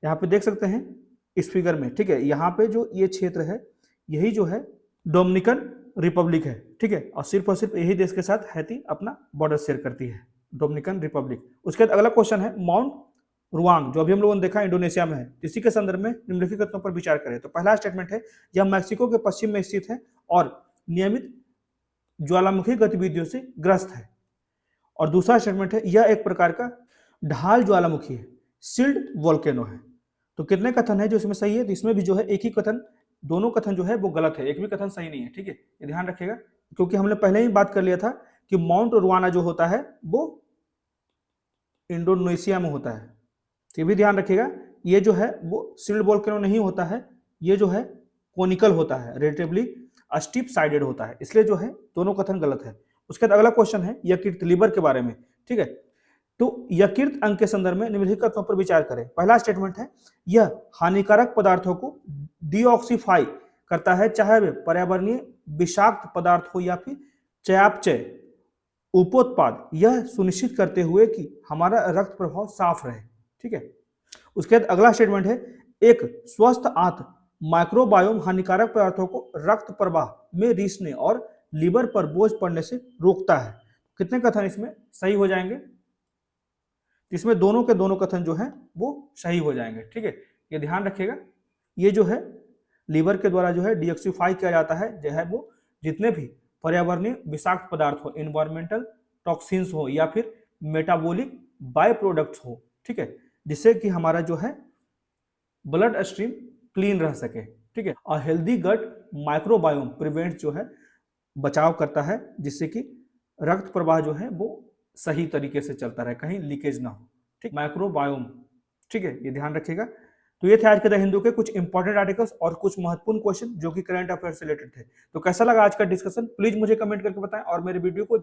यहाँ पे देख सकते हैं इस फिगर में, ठीक है, यहाँ पे जो ये क्षेत्र है यही जो है डोमिनिकन रिपब्लिक है, ठीक है, और सिर्फ यही देश के साथ हैती अपना बॉर्डर शेयर करती है, डोमिनिकन रिपब्लिक। उसके बाद अगला क्वेश्चन है माउंट रुआंग, जो अभी हम लोगों ने देखा इंडोनेशिया में है, इसी के संदर्भ में निम्नलिखित कथनों पर विचार करें। तो पहला स्टेटमेंट है यह मैक्सिको के पश्चिम में स्थित है और नियमित ज्वालामुखी गतिविधियों से ग्रस्त है। और दूसरा स्टेटमेंट है यह एक प्रकार का ढाल ज्वालामुखी है, सिल्ड वोल्केनो है। तो कितने कथन है जो इसमें सही है? तो इसमें भी जो है एक ही कथन, दोनों कथन जो है वो गलत है, एक भी कथन सही नहीं है, ठीक है, ये ध्यान रखिएगा, क्योंकि हमने पहले ही बात कर लिया था कि माउंट रुआना जो होता है वो इंडोनेशिया में होता है। तो ये भी ध्यान रखिएगा, ये जो है वो सिल्ड वोल्केनो नहीं होता है, ये जो है कोनिकल होता है, रिलेटिवली स्टीप साइडेड होता है, इसलिए जो है दोनों कथन गलत है। उसके बाद अगला क्वेश्चन है यकृत लिवर के बारे में, ठीक है। तो यकृत अंग के संदर्भ में निम्नलिखित कथनों पर विचार करें। पहला स्टेटमेंट है यह हानिकारक पदार्थों को डीऑक्सीफाई करता है, चाहे वे पर्यावरणीय विषाक्त पदार्थ हो या फिर चयापचय उपोत्पाद, यह सुनिश्चित करते हुए कि हमारा रक्त प्रवाह साफ रहे, ठीक है। उसके बाद अगला स्टेटमेंट है एक स्वस्थ आंत माइक्रोबायोम हानिकारक पदार्थों को रक्त प्रवाह में रिसने और लीवर पर बोझ पड़ने से रोकता है। कितने कथन इसमें सही हो जाएंगे? इसमें दोनों के दोनों कथन जो हैं वो सही हो जाएंगे, ठीक है, ये ध्यान रखिएगा। ये जो है लीवर के द्वारा जो है डीऑक्सीफाई किया जाता है, जो है वो जितने भी पर्यावरणीय विषाक्त पदार्थ हो, इन्वायरमेंटल टॉक्सिन्स हो या फिर मेटाबॉलिक बाय प्रोडक्ट्स हो, ठीक है, जिससे कि हमारा जो है ब्लड स्ट्रीम क्लीन रह सके, ठीक है। और हेल्दी गट माइक्रोबायोम प्रिवेंट जो है बचाव करता है, जिससे कि रक्त प्रवाह जो है वो सही तरीके से चलता रहे, कहीं लीकेज ना हो, ठीक, माइक्रोबायोम, ठीक है, ये ध्यान रखिएगा। तो ये थे आज के द हिंदू के कुछ इंपॉर्टेंट आर्टिकल्स और कुछ महत्वपूर्ण क्वेश्चन जो कि करंट अफेयर से रिलेटेड थे। तो कैसा लगा आज का डिस्कशन, प्लीज मुझे कमेंट करके बताएं और मेरे वीडियो को